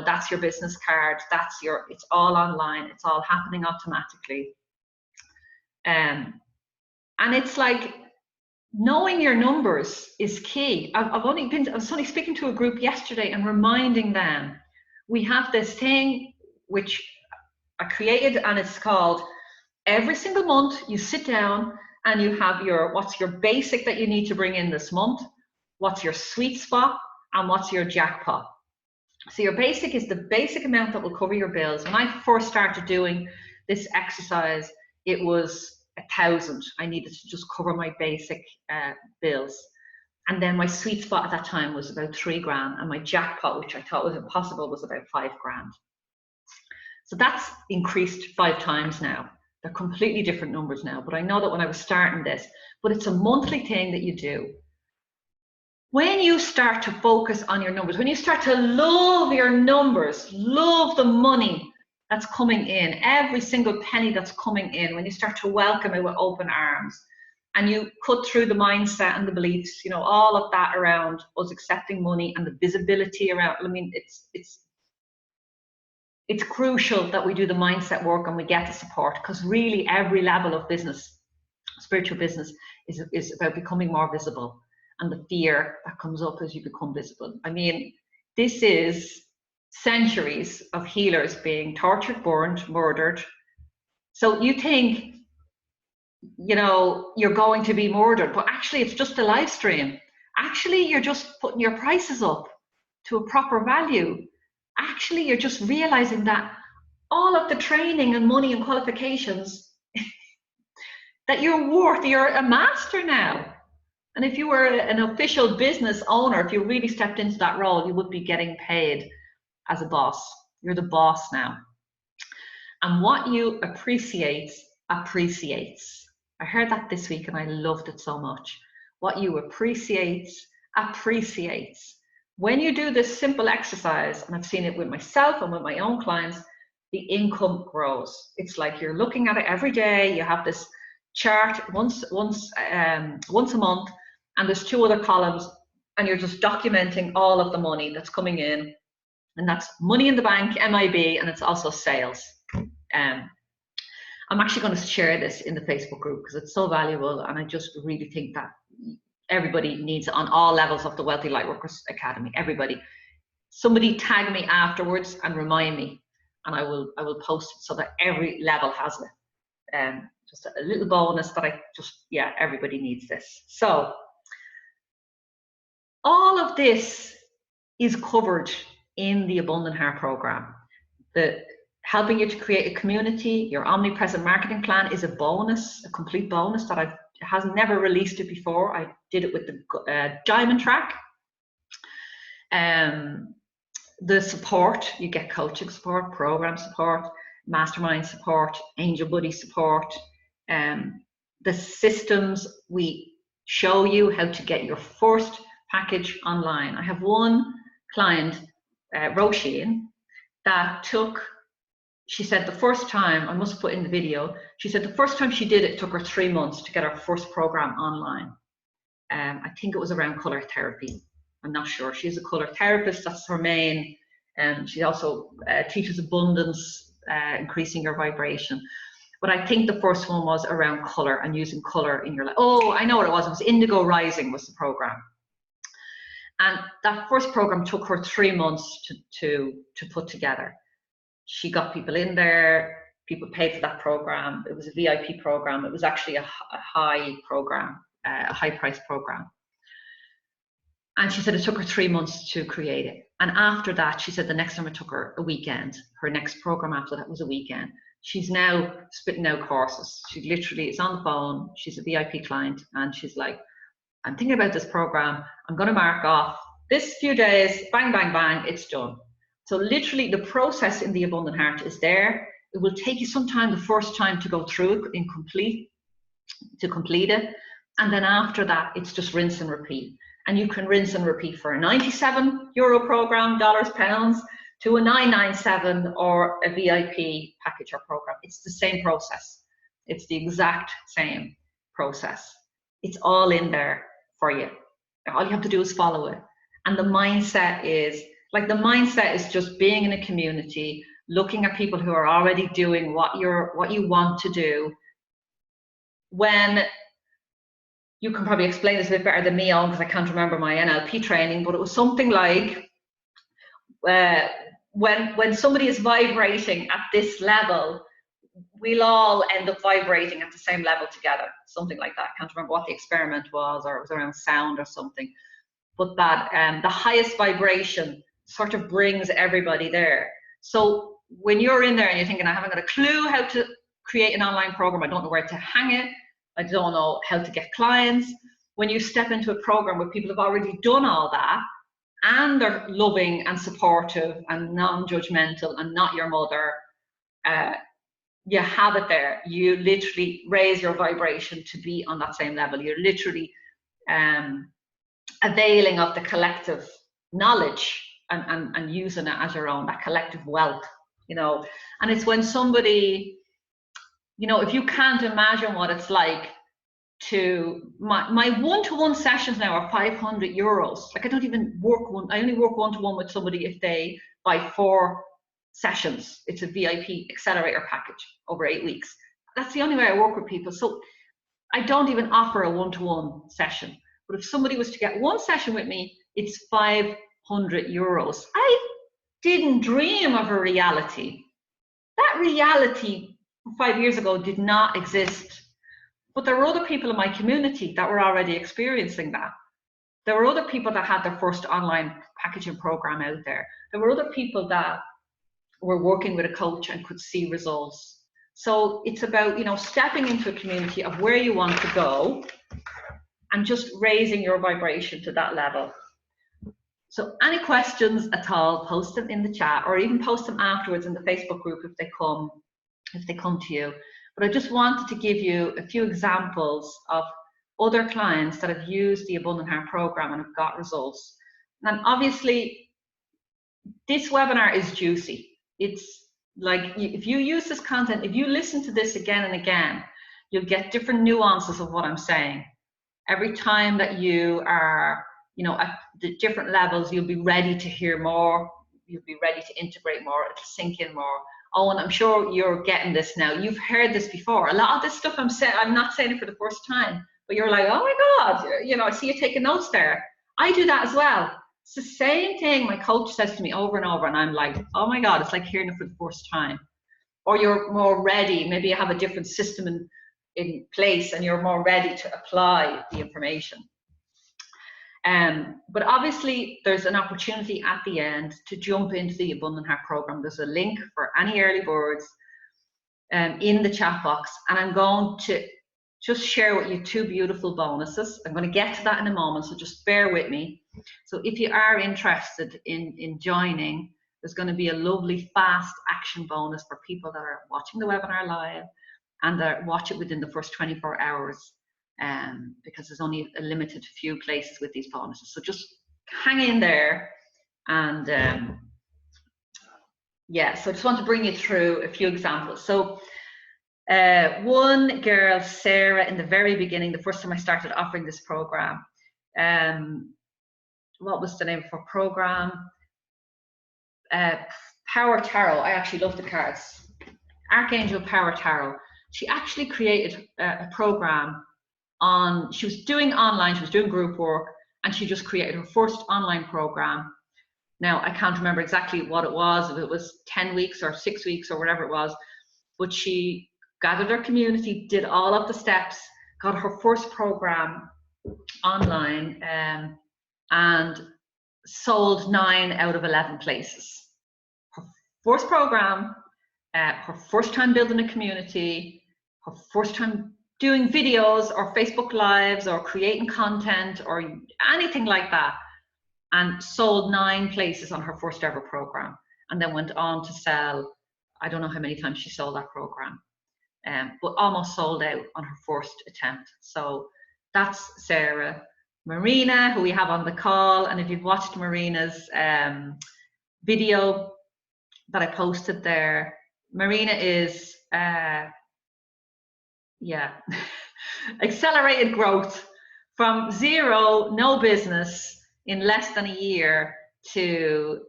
that's your business card, it's all online, it's all happening automatically. And it's like, knowing your numbers is key. I was only speaking to a group yesterday and reminding them, we have this thing which I created, and it's called, every single month you sit down and you have what's your basic that you need to bring in this month, what's your sweet spot, and what's your jackpot. So your basic is the basic amount that will cover your bills. When I first started doing this exercise, it was 1,000. I needed to just cover my basic bills. And then my sweet spot at that time was about 3 grand, and my jackpot, which I thought was impossible, was about 5 grand. So that's increased 5 times now. They're completely different numbers now, but I know that when I was starting this, but it's a monthly thing that you do. When you start to focus on your numbers, when you start to love your numbers, love the money that's coming in, every single penny that's coming in, when you start to welcome it with open arms, and you cut through the mindset and the beliefs, you know, all of that around us accepting money and the visibility around, I mean, it's crucial that we do the mindset work and we get the support, because really every level of business, spiritual business, is about becoming more visible, and the fear that comes up as you become visible. I mean, this is centuries of healers being tortured, burned, murdered. So you think, you know, you're going to be murdered, but actually it's just a live stream. Actually, you're just putting your prices up to a proper value. Actually, you're just realizing that all of the training and money and qualifications that you're worth, you're a master now. And if you were an official business owner, if you really stepped into that role, you would be getting paid as a boss. You're the boss now. And what you appreciate appreciates. I heard that this week and I loved it so much. What you appreciate appreciates. When you do this simple exercise, and I've seen it with myself and with my own clients, the income grows. It's like you're looking at it every day. You have this chart once a month, and there's 2 other columns, and you're just documenting all of the money that's coming in, and that's money in the bank, MIB, and it's also sales. I'm actually going to share this in the Facebook group because it's so valuable, and I just really think that everybody needs it on all levels of the Wealthy Lightworkers Academy. Everybody, somebody tag me afterwards and remind me, and I will post it so that every level has it. Just a little bonus that everybody needs this. So all of this is covered in the Abundant Heart program. The helping you to create a community, your omnipresent marketing plan is a bonus, a complete bonus that has never released it before. I did it with the Diamond Track. The support, you get coaching support, program support, mastermind support, angel buddy support. The systems, we show you how to get your first package online. I have one client, Roisin, that took, she said the first time, I must put in the video, she said the first time she did it, it took her 3 months to get her first program online. I think it was around color therapy. I'm not sure. She's a color therapist, that's her main. She also teaches abundance, increasing your vibration. But I think the first one was around color and using color in your life. Oh, I know what it was. It was Indigo Rising was the program. And that first program took her 3 months to put together. She got people in there, people paid for that program. It was a VIP program. It was actually a high program, a high price program. And she said it took her 3 months to create it. And after that, she said the next time it took her a weekend. Her next program after that was a weekend. She's now spitting out courses. She literally is on the phone. She's a VIP client. And she's like, I'm thinking about this program. I'm going to mark off this few days, bang, bang, bang, it's done. So literally the process in the Abundant Heart is there. It will take you some time the first time to go through it to complete it. And then after that, it's just rinse and repeat. And you can rinse and repeat for a €97 program, dollars, pounds, to a $997 or a VIP package or program. It's the same process. It's the exact same process. It's all in there for you. All you have to do is follow it. And the mindset is, like, the mindset is just being in a community, looking at people who are already doing what you want to do. When you can probably explain this a bit better than me, because I can't remember my NLP training, but it was something like when somebody is vibrating at this level, we'll all end up vibrating at the same level together. Something like that. I can't remember what the experiment was, or it was around sound or something. But that the highest vibration sort of brings everybody there. So when you're in there and you're thinking, I haven't got a clue how to create an online program, I don't know where to hang it, I don't know how to get clients. When you step into a program where people have already done all that, and they're loving and supportive and non-judgmental and not your mother, you have it there. You literally raise your vibration to be on that same level. You're literally availing of the collective knowledge and using it as your own, that collective wealth, you know. And it's when somebody, you know, if you can't imagine what it's like to, my one-to-one sessions now are €500. Like, I don't even work one, I only work one-to-one with somebody if they buy 4 sessions. It's a VIP accelerator package over 8 weeks. That's the only way I work with people. So I don't even offer a one-to-one session. But if somebody was to get 1 session with me, it's €500. I didn't dream of a reality. That reality 5 years ago did not exist. But there were other people in my community that were already experiencing that. There were other people that had their first online packaging program out there. There were other people that were working with a coach and could see results. So it's about, you know, stepping into a community of where you want to go and just raising your vibration to that level. So any questions at all, post them in the chat, or even post them afterwards in the Facebook group if they come to you. But I just wanted to give you a few examples of other clients that have used the Abundant Heart program and have got results. And obviously, this webinar is juicy. It's like, if you use this content, if you listen to this again and again, you'll get different nuances of what I'm saying. Every time that you are, you know, at the different levels, you'll be ready to hear more. You'll be ready to integrate more. It'll sink in more. Oh, and I'm sure you're getting this now. You've heard this before. A lot of this stuff I'm saying, I'm not saying it for the first time, but you're like, oh my God, you know, I see you taking notes there. I do that as well. It's the same thing my coach says to me over and over, and I'm like, oh my God, it's like hearing it for the first time. Or you're more ready. Maybe you have a different system in place and you're more ready to apply the information. But obviously there's an opportunity at the end to jump into the Abundant Heart program. There's a link for any early birds in the chat box, and I'm going to just share with you 2 beautiful bonuses. I'm going to get to that in a moment, so just bear with me. So if you are interested in joining, there's going to be a lovely fast action bonus for people that are watching the webinar live and that watch it within the first 24 hours. Because there's only a limited few places with these bonuses. So just hang in there. And yeah, so I just want to bring you through a few examples. So one girl, Sarah, in the very beginning, the first time I started offering this program, what was the name of her program? Power Tarot. I actually love the cards. Archangel Power Tarot. She actually created a program on, she was doing online, she was doing group work, and she just created her first online program. Now, I can't remember exactly what it was, if it was 10 weeks or 6 weeks or whatever it was, but she gathered her community, did all of the steps, got her first program online, and sold 9 out of 11 places. Her first program, her first time building a community, her first time doing videos or Facebook Lives or creating content or anything like that, and sold 9 places on her first ever program, and then went on to sell, I don't know how many times she sold that program, but almost sold out on her first attempt. So that's Sarah. Marina, who we have on the call, and if you've watched Marina's video that I posted there, Marina is yeah, accelerated growth from 0, no business, in less than a year to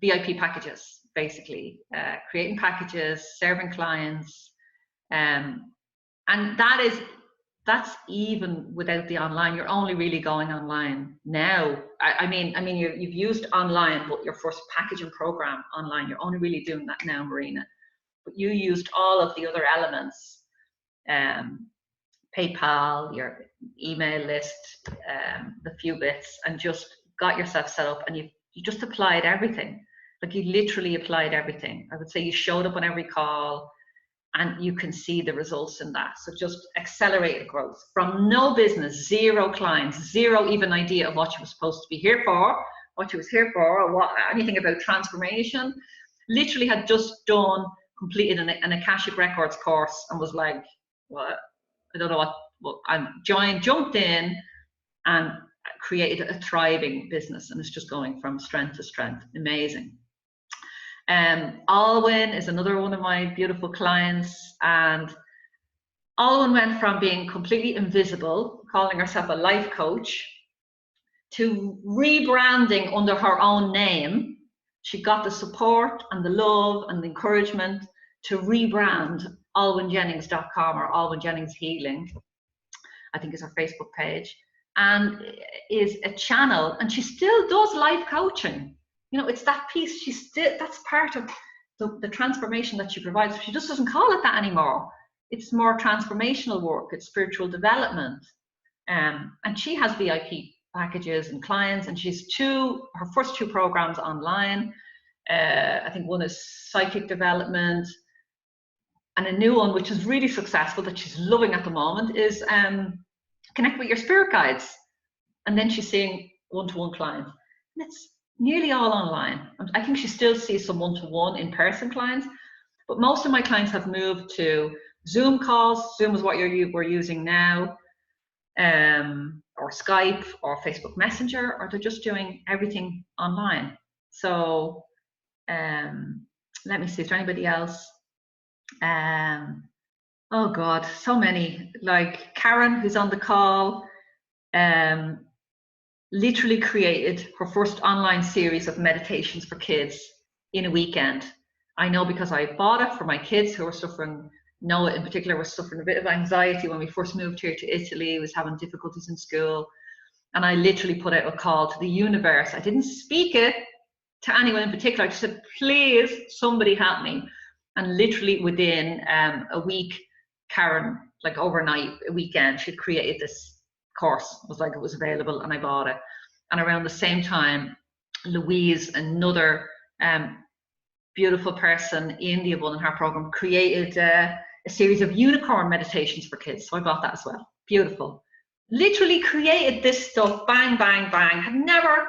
VIP packages, basically, creating packages, serving clients, and that's even without the online. You're only really going online now. I mean, you've used online, but your first packaging program online, you're only really doing that now, Marina. But you used all of the other elements, PayPal, your email list, the few bits, and just got yourself set up, and you just applied everything. Like, you literally applied everything. I would say you showed up on every call, and you can see the results in that. So just accelerated growth from no business, 0 clients, 0 even idea of what you were supposed to be here for, what you was here for, or what, anything about transformation. Literally had just completed an Akashic Records course, and was like, what? I don't know what I jumped in and created a thriving business, and it's just going from strength to strength. Amazing. Alwyn is another one of my beautiful clients, and Alwyn went from being completely invisible, calling herself a life coach, to rebranding under her own name. She got the support and the love and the encouragement to rebrand alwynjennings.com, or Alwyn Jennings Healing, I think is her Facebook page, and is a channel, and she still does life coaching. You know, it's that piece, that's part of the transformation that she provides. She just doesn't call it that anymore. It's more transformational work, it's spiritual development. And she has VIP packages and clients, and she's her first 2 programs online. I think one is psychic development, and a new one, which is really successful, that she's loving at the moment, is connect with your spirit guides. And then she's seeing one-to-one clients. And it's nearly all online. I think she still sees some one-to-one in-person clients, but most of my clients have moved to Zoom calls. Zoom is what we're using now, or Skype or Facebook Messenger, or they're just doing everything online. So let me see, is there anybody else? Oh God, so many. Like Karen, who's on the call, literally created her first online series of meditations for kids in a weekend. I know, because I bought it for my kids who were suffering. Noah in particular was suffering a bit of anxiety when we first moved here to Italy. He was having difficulties in school, and I literally put out a call to the universe. I didn't speak it to anyone in particular. I just said, please, somebody help me. And literally within a week, Karen, like overnight, a weekend, she'd created this course. It was like, it was available, and I bought it. And around the same time, Louise, another beautiful person in the Abundant Heart program, created a series of unicorn meditations for kids. So I bought that as well. Beautiful. Literally created this stuff, bang, bang, bang. Had never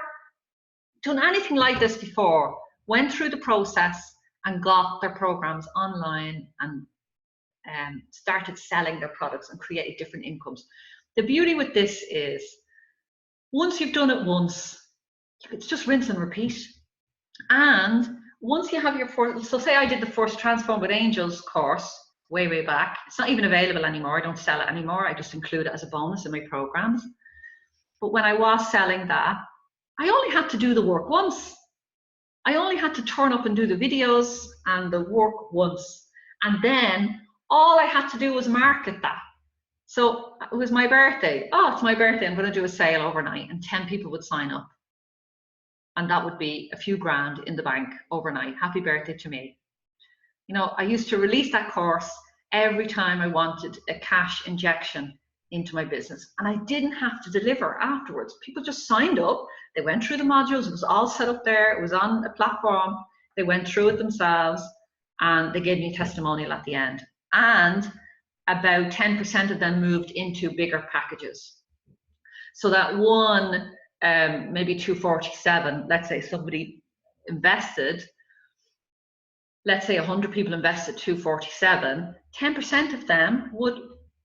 done anything like this before. Went through the process and got their programs online, and started selling their products and created different incomes. The beauty with this is, once you've done it once, it's just rinse and repeat. And once you have your first, so say I did the first Transform with Angels course way back. It's not even available anymore. I don't sell it anymore. I just include it as a bonus in my programs. But when I was selling that, I only had to do the work once. I only had to turn up and do the videos and the work once. And then all I had to do was market that. So it was my birthday. Oh, it's my birthday. I'm going to do a sale overnight, and 10 people would sign up. And that would be a few grand in the bank overnight. Happy birthday to me. You know, I used to release that course every time I wanted a cash injection into my business, and I didn't have to deliver afterwards. People just signed up. They went through the modules. It was all set up there. It was on a platform. They went through it themselves, and they gave me a testimonial at the end. And about 10% of them moved into bigger packages. So that one, maybe 247, let's say somebody invested, let's say 100 people invested 247, 10% of them would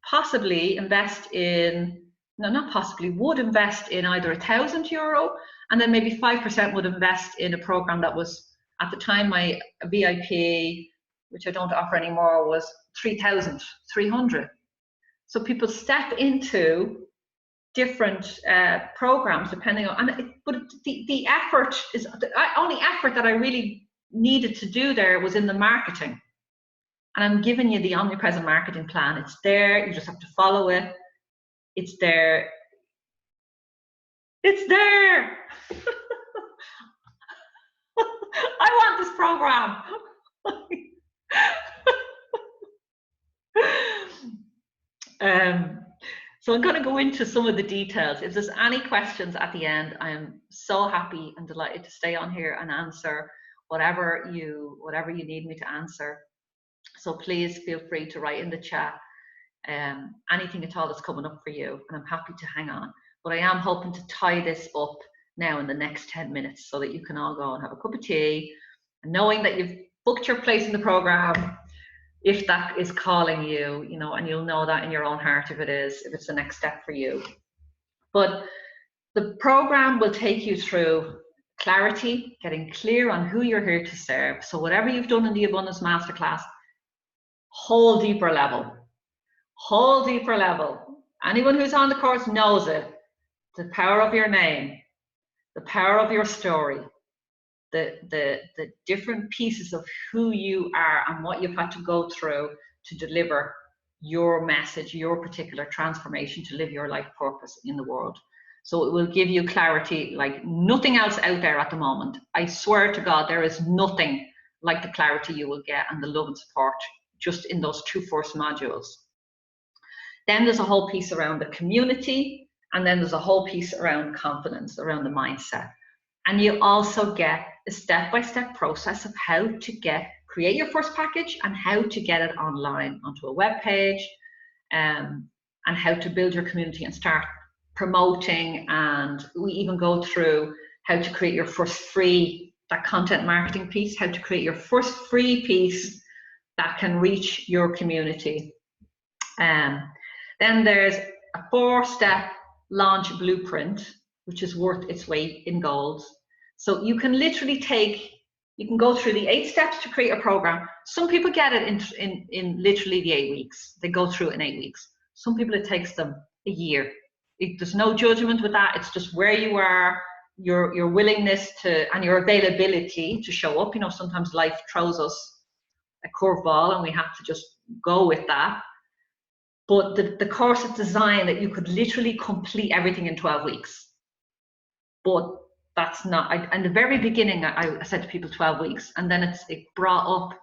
possibly invest in, no, not possibly, would invest in either €1,000, and then maybe 5% would invest in a program that was, at the time, my VIP, which I don't offer anymore, was 3,300. So people step into different programs depending on, but the effort is, the only effort that I really needed to do there was in the marketing. And I'm giving you the omnipresent marketing plan. It's there, you just have to follow it. It's there. It's there. I want this program. So I'm going to go into some of the details. If there's any questions at the end, I am so happy and delighted to stay on here and answer whatever you need me to answer. So please feel free to write in the chat anything at all that's coming up for you, and I'm happy to hang on. But I am hoping to tie this up now in the next 10 minutes so that you can all go and have a cup of tea, and knowing that you've booked your place in the program, if that is calling you, you know, and you'll know that in your own heart if it's the next step for you. But the program will take you through clarity, getting clear on who you're here to serve. So whatever you've done in the Abundance Masterclass, whole deeper level. Anyone who's on the course knows it. The power of your name, the power of your story, the different pieces of who you are and what you've had to go through to deliver your message, your particular transformation to live your life purpose in the world. So it will give you clarity like nothing else out there at the moment. I swear to God, there is nothing like the clarity you will get and the love and support just in those 2 first modules. Then there's a whole piece around the community, and then there's a whole piece around confidence, around the mindset. And you also get a step-by-step process of how to create your first package and how to get it online onto a web page, and how to build your community and start promoting. And we even go through how to create your first free, that content marketing piece, how to create your first free piece that can reach your community. Then there's a 4-step launch blueprint, which is worth its weight in gold. So you can literally you can go through the 8 steps to create a program. Some people get it in literally the 8 weeks. They go through it in 8 weeks. Some people it takes them a year. There's no judgment with that. It's just where you are, your willingness to, and your availability to show up. You know, sometimes life throws us a curveball and we have to just go with that. But the course is designed that you could literally complete everything in 12 weeks. But that's not, in the very beginning, I said to people 12 weeks, and then it brought up,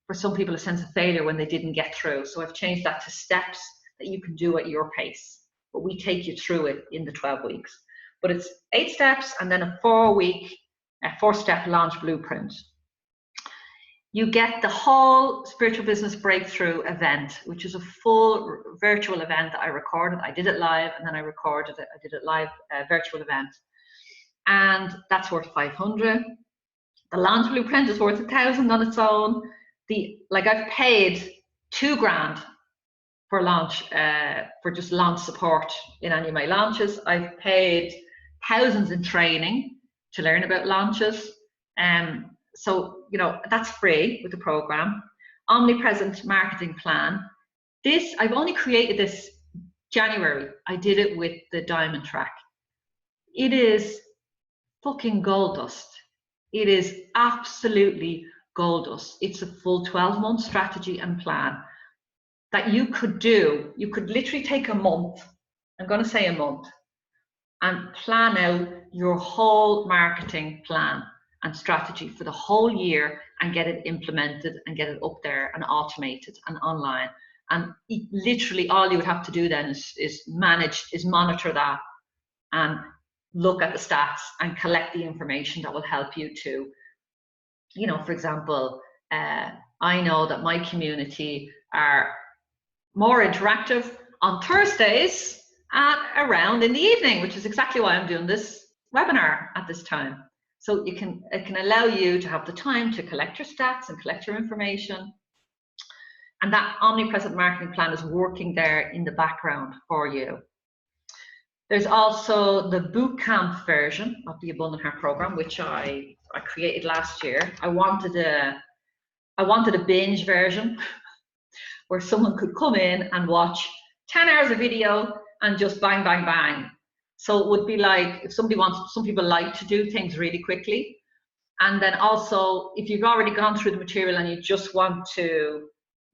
for some people, a sense of failure when they didn't get through. So I've changed that to steps that you can do at your pace. But we take you through it in the 12 weeks. But it's 8 steps and then a 4-step launch blueprint. You get the whole Spiritual Business Breakthrough event, which is a full virtual event that I recorded. I did it live, and then I recorded it. I did it live, virtual event. And that's worth 500. The launch blueprint is worth 1,000 on its own. I've paid $2,000 for launch, for just launch support in any of my launches. I've paid thousands in training to learn about launches. So, you know, that's free with the program. Omnipresent marketing plan. I've only created this January. I did it with the diamond track. It is fucking gold dust. It is absolutely gold dust. It's a full 12-month strategy and plan that you could do. You could literally take a month, I'm going to say a month, and plan out your whole marketing plan and strategy for the whole year and get it implemented and get it up there and automated and online. And literally all you would have to do then is monitor that and look at the stats and collect the information that will help you to, you know, for example, I know that my community are more interactive on Thursdays at around in the evening, which is exactly why I'm doing this webinar at this time. So it can allow you to have the time to collect your stats and collect your information. And that omnipresent marketing plan is working there in the background for you. There's also the bootcamp version of the Abundant Heart program, which I created last year. I wanted a binge version where someone could come in and watch 10 hours of video and just bang, bang, bang. So it would be like, if some people like to do things really quickly. And then also, if you've already gone through the material and you just want to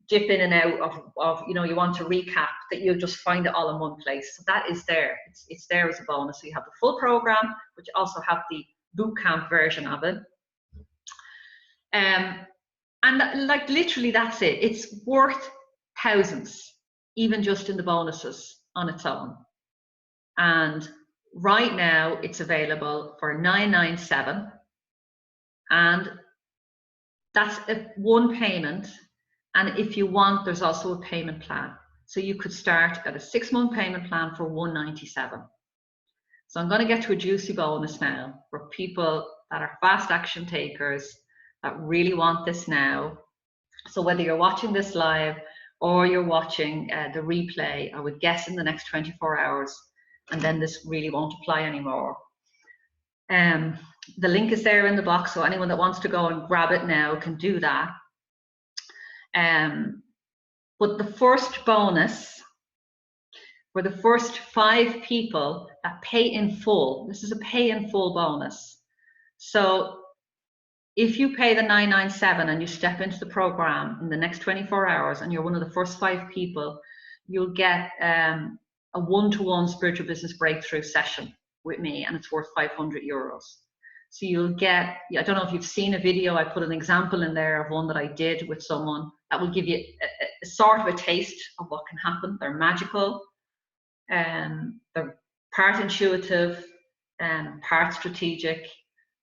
dip in and out of you know, you want to recap, that you'll just find it all in one place. So that is there. It's there as a bonus. So you have the full program, but you also have the bootcamp version of it. And like literally that's it. It's worth thousands. even just in the bonuses on its own. And right now it's available for $997, and that's one payment. And if you want, there's also a payment plan. So you could start at a 6-month payment plan for $197. So I'm going to get to a juicy bonus now for people that are fast action takers that really want this now. So whether you're watching this live or you're watching the replay, I would guess in the next 24 hours, and then this really won't apply anymore. The link is there in the box, so anyone that wants to go and grab it now can do that. But the first bonus, for the first 5 people that pay in full, this is a pay in full bonus. So if you pay the $997 and you step into the program in the next 24 hours and you're one of the first 5 people, you'll get a one-to-one spiritual business breakthrough session with me, and it's worth €500. So you'll get, I don't know if you've seen a video, I put an example in there of one that I did with someone that will give you a sort of a taste of what can happen. They're magical, they're part intuitive and part strategic,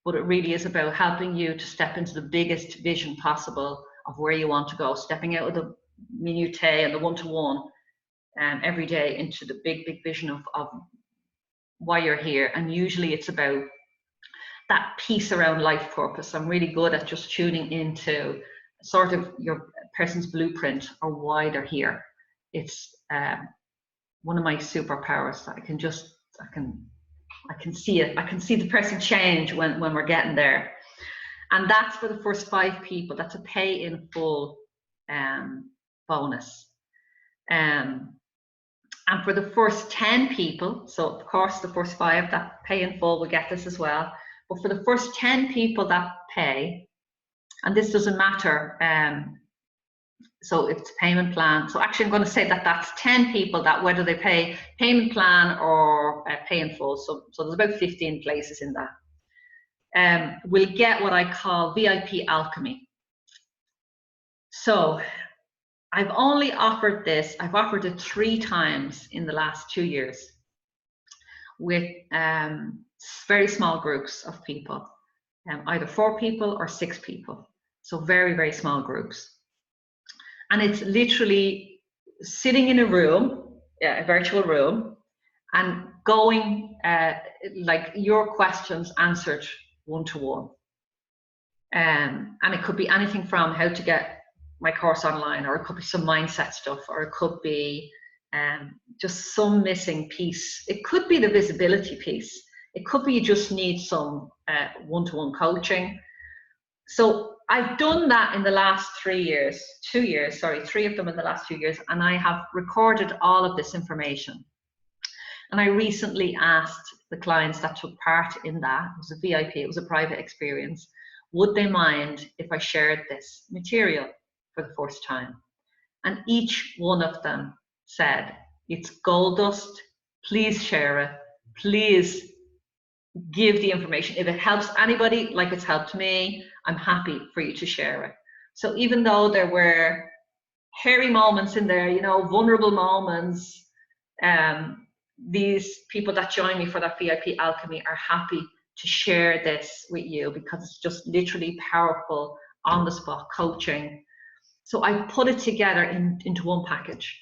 but it really is about helping you to step into the biggest vision possible of where you want to go, stepping out of the minutiae and the one-to-one every day into the big vision of why you're here. And usually it's about that piece around life purpose. I'm really good at just tuning into sort of your person's blueprint or why they're here. It's one of my superpowers. I can see it. I can see the person change when we're getting there. And that's for the first 5 people. That's a pay in full bonus. And for the first 10 people, so of course the first 5 that pay in full will get this as well. But for the first 10 people that pay, and this doesn't matter, so it's payment plan. So actually I'm going to say that that's 10 people that whether they pay payment plan or pay in full, so there's about 15 places in that, will get what I call VIP alchemy. So I've only offered this, I've offered it 3 times in the last 2 years with very small groups of people, either 4 people or 6 people. So very, very small groups. And it's literally sitting in a room, a virtual room, and going like your questions answered one-to-one. And it could be anything from how to get my course online, or it could be some mindset stuff, or it could be just some missing piece. It could be the visibility piece. It could be you just need some one-to-one coaching. So I've done that in the last 3 years, 2 years, sorry, 3 of them in the last 2 years, and I have recorded all of this information. And I recently asked the clients that took part in that, it was a VIP, it was a private experience, would they mind if I shared this material for the first time? And each one of them said, it's gold dust, please share it, please give the information. If it helps anybody like it's helped me, I'm happy for you to share it. So even though there were hairy moments in there, you know, vulnerable moments, these people that join me for that VIP alchemy are happy to share this with you because it's just literally powerful on the spot coaching. So I put it together into one package.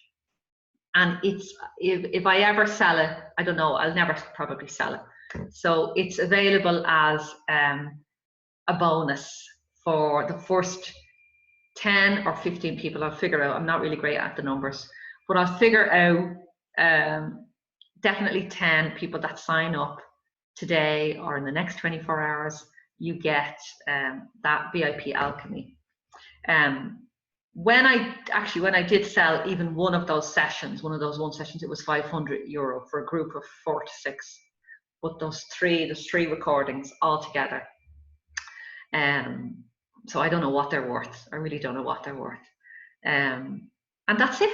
And it's, if I ever sell it, I don't know, I'll never probably sell it. So it's available as a bonus for the first 10 or 15 people. I'll figure out, I'm not really great at the numbers, but I'll figure out definitely 10 people that sign up today or in the next 24 hours, you get that VIP alchemy. When I did sell even one of those sessions, one sessions, it was €500 for a group of 4 to 6. But there's 3 recordings all together. So I don't know what they're worth. I really don't know what they're worth. And that's it.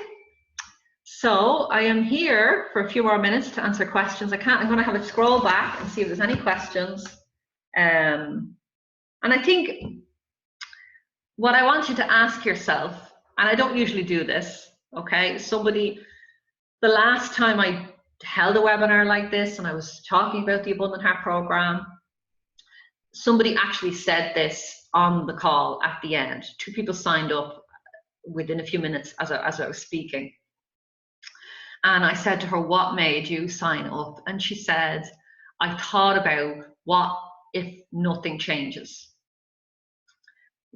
So I am here for a few more minutes to answer questions. I'm going to have a scroll back and see if there's any questions. And I think what I want you to ask yourself, and I don't usually do this, okay? Somebody the last time I held a webinar like this and I was talking about the Abundant Heart program, somebody actually said this on the call at the end. 2 people signed up within a few minutes as I was speaking. And I said to her, what made you sign up? And she said, I thought about what if nothing changes?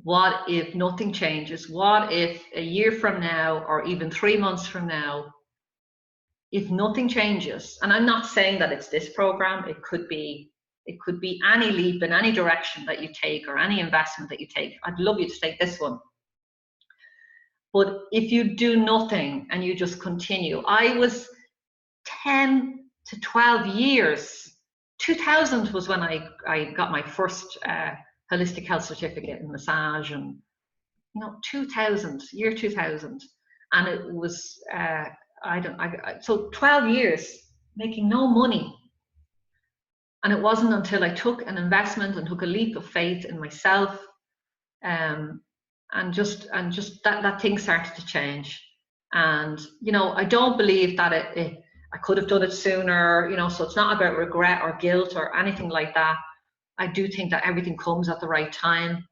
What if nothing changes? What if a year from now, or even 3 months from now, if nothing changes? And I'm not saying that it's this program. It could be any leap in any direction that you take, or any investment that you take. I'd love you to take this one. But if you do nothing and you just continue, I was 10 to 12 years. 2000 was when I got my first holistic health certificate in massage, and 2000, year 2000, and it was so 12 years making no money. And it wasn't until I took an investment and took a leap of faith in myself, and just that things started to change. And I don't believe that I could have done it sooner, so it's not about regret or guilt or anything like that. I do think that everything comes at the right time.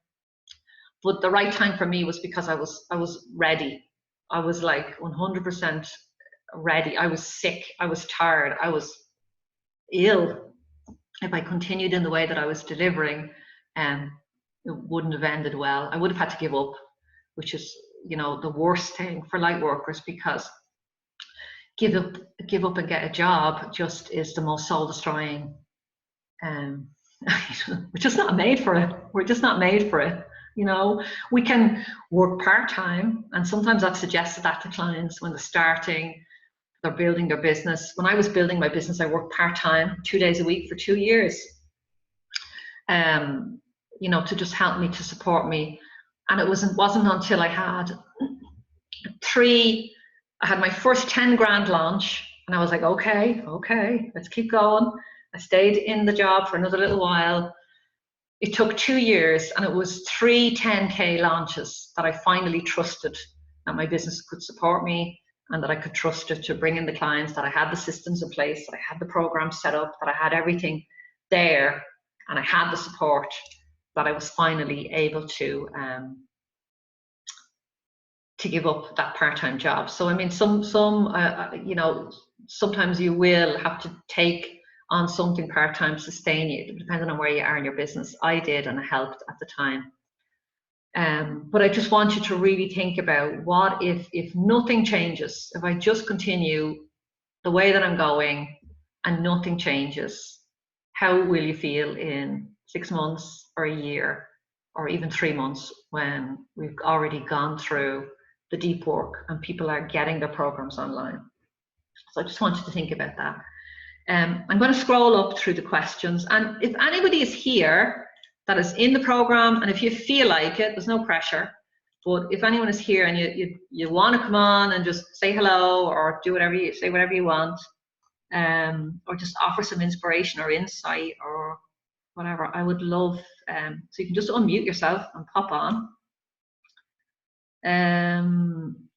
But the right time for me was because I was ready. I was like 100% ready. I was sick. I was tired. I was ill. If I continued in the way that I was delivering, it wouldn't have ended well. I would have had to give up, which is, the worst thing for light workers, because give up and get a job just is the most soul destroying. We're just not made for it. We're just not made for it. We can work part-time, and sometimes I've suggested that to clients when they're starting, they're building their business. When I was building my business, I worked part-time 2 days a week for 2 years, to just help me, to support me. And it wasn't until I had my first 10 grand launch, and I was like, okay, let's keep going. I stayed in the job for another little while. It took 2 years, and it was 3 10K launches that I finally trusted that my business could support me, and that I could trust it to bring in the clients, that I had the systems in place, that I had the program set up, that I had everything there, and I had the support, that I was finally able to give up that part-time job. So I mean, sometimes you will have to take on something part-time to sustain you, depending on where you are in your business. I did, and it helped at the time. But I just want you to really think about, what if nothing changes? If I just continue the way that I'm going and nothing changes, how will you feel in 6 months or a year, or even 3 months, when we've already gone through the deep work and people are getting their programs online? So I just want you to think about that. I'm going to scroll up through the questions, and if anybody is here that is in the program, and if you feel like it, there's no pressure, but if anyone is here and you want to come on and just say hello, or do whatever you want, or just offer some inspiration or insight or whatever, I would love, so you can just unmute yourself and pop on.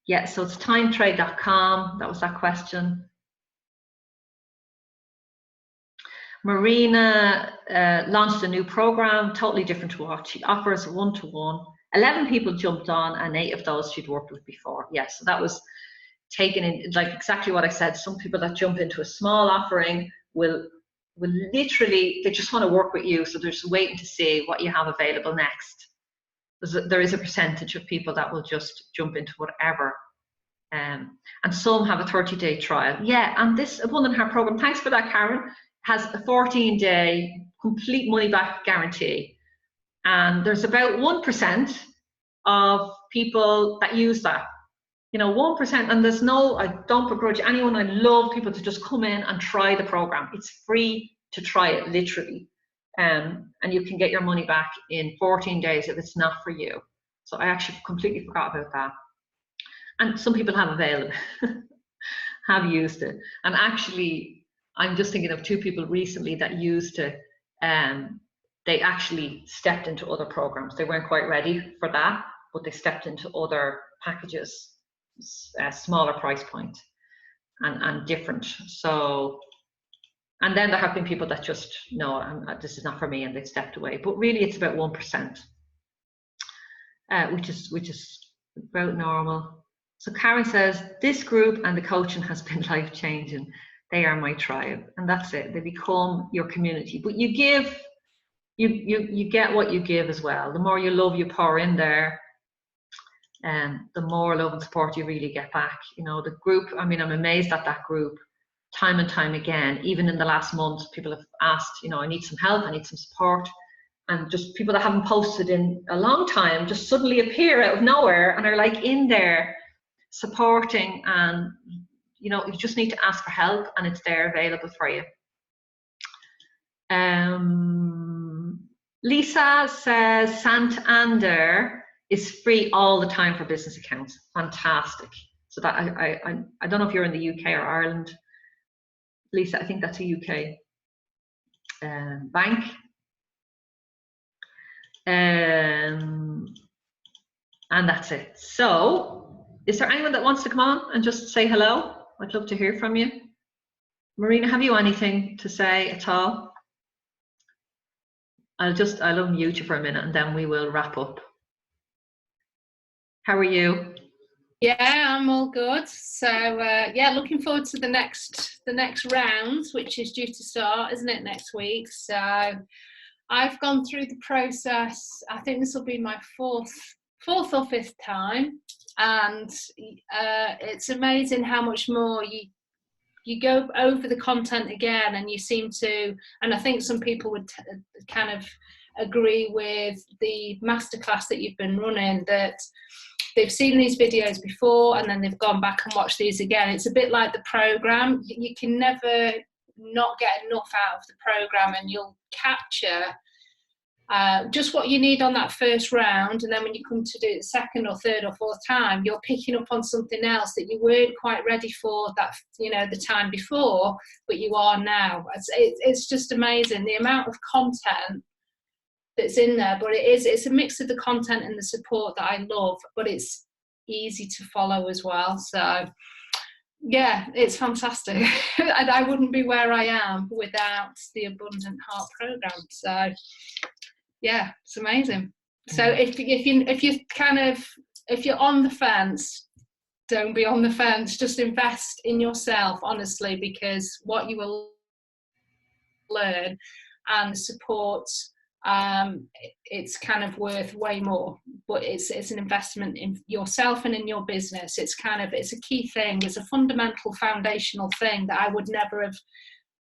Yeah, so it's timetrade.com. That was that question. Marina launched a new program, totally different to what she offers, one-to-one. 11 people jumped on, and 8 of those she'd worked with before. Yes, so that was taken in, like exactly what I said. Some people that jump into a small offering will literally, they just want to work with you, so they're just waiting to see what you have available next. There is a percentage of people that will just jump into whatever. And some have a 30-day trial. Yeah, and this Abundant Heart program, thanks for that, Karen, has a 14-day complete money-back guarantee. And there's about 1% of people that use that. 1%, and there's no, I don't begrudge anyone. I love people to just come in and try the program. It's free to try it, literally. And you can get your money back in 14 days if it's not for you. So I actually completely forgot about that. And some people have availed it, have used it. And actually, I'm just thinking of 2 people recently that used it. They actually stepped into other programs. They weren't quite ready for that, but they stepped into other packages, a smaller price point. and different. So, and then there have been people that just, no, this is not for me, and they've stepped away. But really, it's about 1%, which is about normal. So Karen says, this group and the coaching has been life-changing. They are my tribe, and that's it. They become your community. But you give, you get what you give as well. The more you love you pour in there, and the more love and support you really get back. You know, the group, I mean, I'm amazed at that group time and time again. Even in the last month, people have asked, you know, I need some help, I need some support. And just people that haven't posted in a long time just suddenly appear out of nowhere and are like in there supporting. And, you know, you just need to ask for help, and it's there available for you. Lisa says Santander is free all the time for business accounts. Fantastic. So that I don't know if you're in the UK or Ireland, Lisa. I think that's a UK bank. And that's it. So, is there anyone that wants to come on and just say hello? I'd love to hear from you. Marina, have you anything to say at all? I'll unmute you for a minute and then we will wrap up. How are you? Yeah, I'm all good. So yeah, looking forward to the next round, which is due to start, isn't it, next week? So I've gone through the process. I think this will be my fourth or fifth time, and it's amazing how much more you go over the content again, and you seem to, and I think some people would kind of agree with the masterclass that you've been running, that they've seen these videos before and then they've gone back and watched these again. It's a bit like the program. You can never not get enough out of the program, and you'll capture just what you need on that first round, and then when you come to do it the second or third or fourth time, you're picking up on something else that you weren't quite ready for that, you know, the time before, but you are now. It's just amazing the amount of content that's in there, but it's a mix of the content and the support that I love, but it's easy to follow as well. So yeah, it's fantastic. And I wouldn't be where I am without the Abundant Heart program. So yeah, it's amazing. So if you're on the fence, don't be on the fence. Just invest in yourself, honestly, because what you will learn and support, it's kind of worth way more. But it's an investment in yourself and in your business. It's a key thing. It's a fundamental, foundational thing that I would never have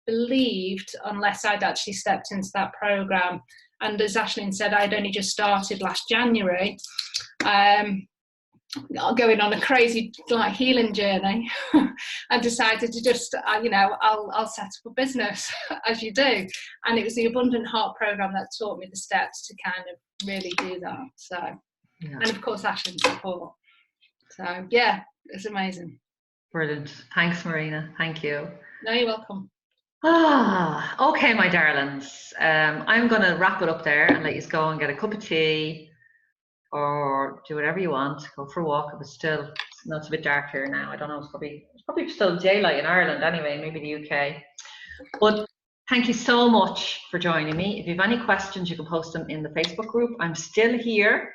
believed unless I'd actually stepped into that program. And as Aishling said, I'd only just started last January, going on a crazy healing journey. I decided to just, I'll set up a business, as you do. And it was the Abundant Heart program that taught me the steps to kind of really do that. So, yeah. And of course, Aishling's support. So yeah, it's amazing. Brilliant. Thanks, Marina. Thank you. No, you're welcome. Okay, my darlings. I'm going to wrap it up there and let you go and get a cup of tea or do whatever you want. Go for a walk. It's a bit dark here now. I don't know. It's probably still daylight in Ireland anyway, maybe the UK. But thank you so much for joining me. If you have any questions, you can post them in the Facebook group. I'm still here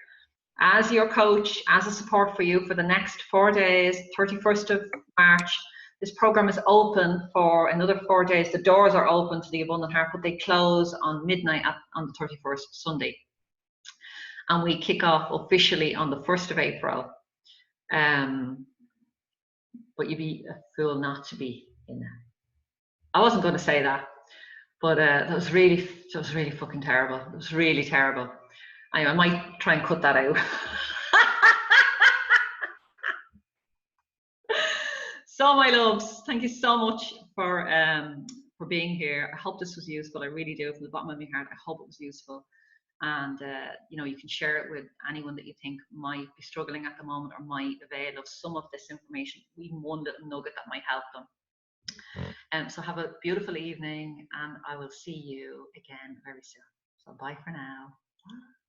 as your coach, as a support for you for the next 4 days, 31st of March. This program is open for another 4 days. The doors are open to the Abundant Heart, but they close on midnight on the 31st, Sunday. And we kick off officially on the 1st of April. But you'd be a fool not to be in there. I wasn't going to say that, but that was really fucking terrible. It was really terrible. I might try and cut that out. So my loves, thank you so much for being here. I hope this was useful. I really do, from the bottom of my heart. I hope it was useful. And you can share it with anyone that you think might be struggling at the moment or might avail of some of this information, even one little nugget that might help them. So have a beautiful evening, and I will see you again very soon. So bye for now. Bye.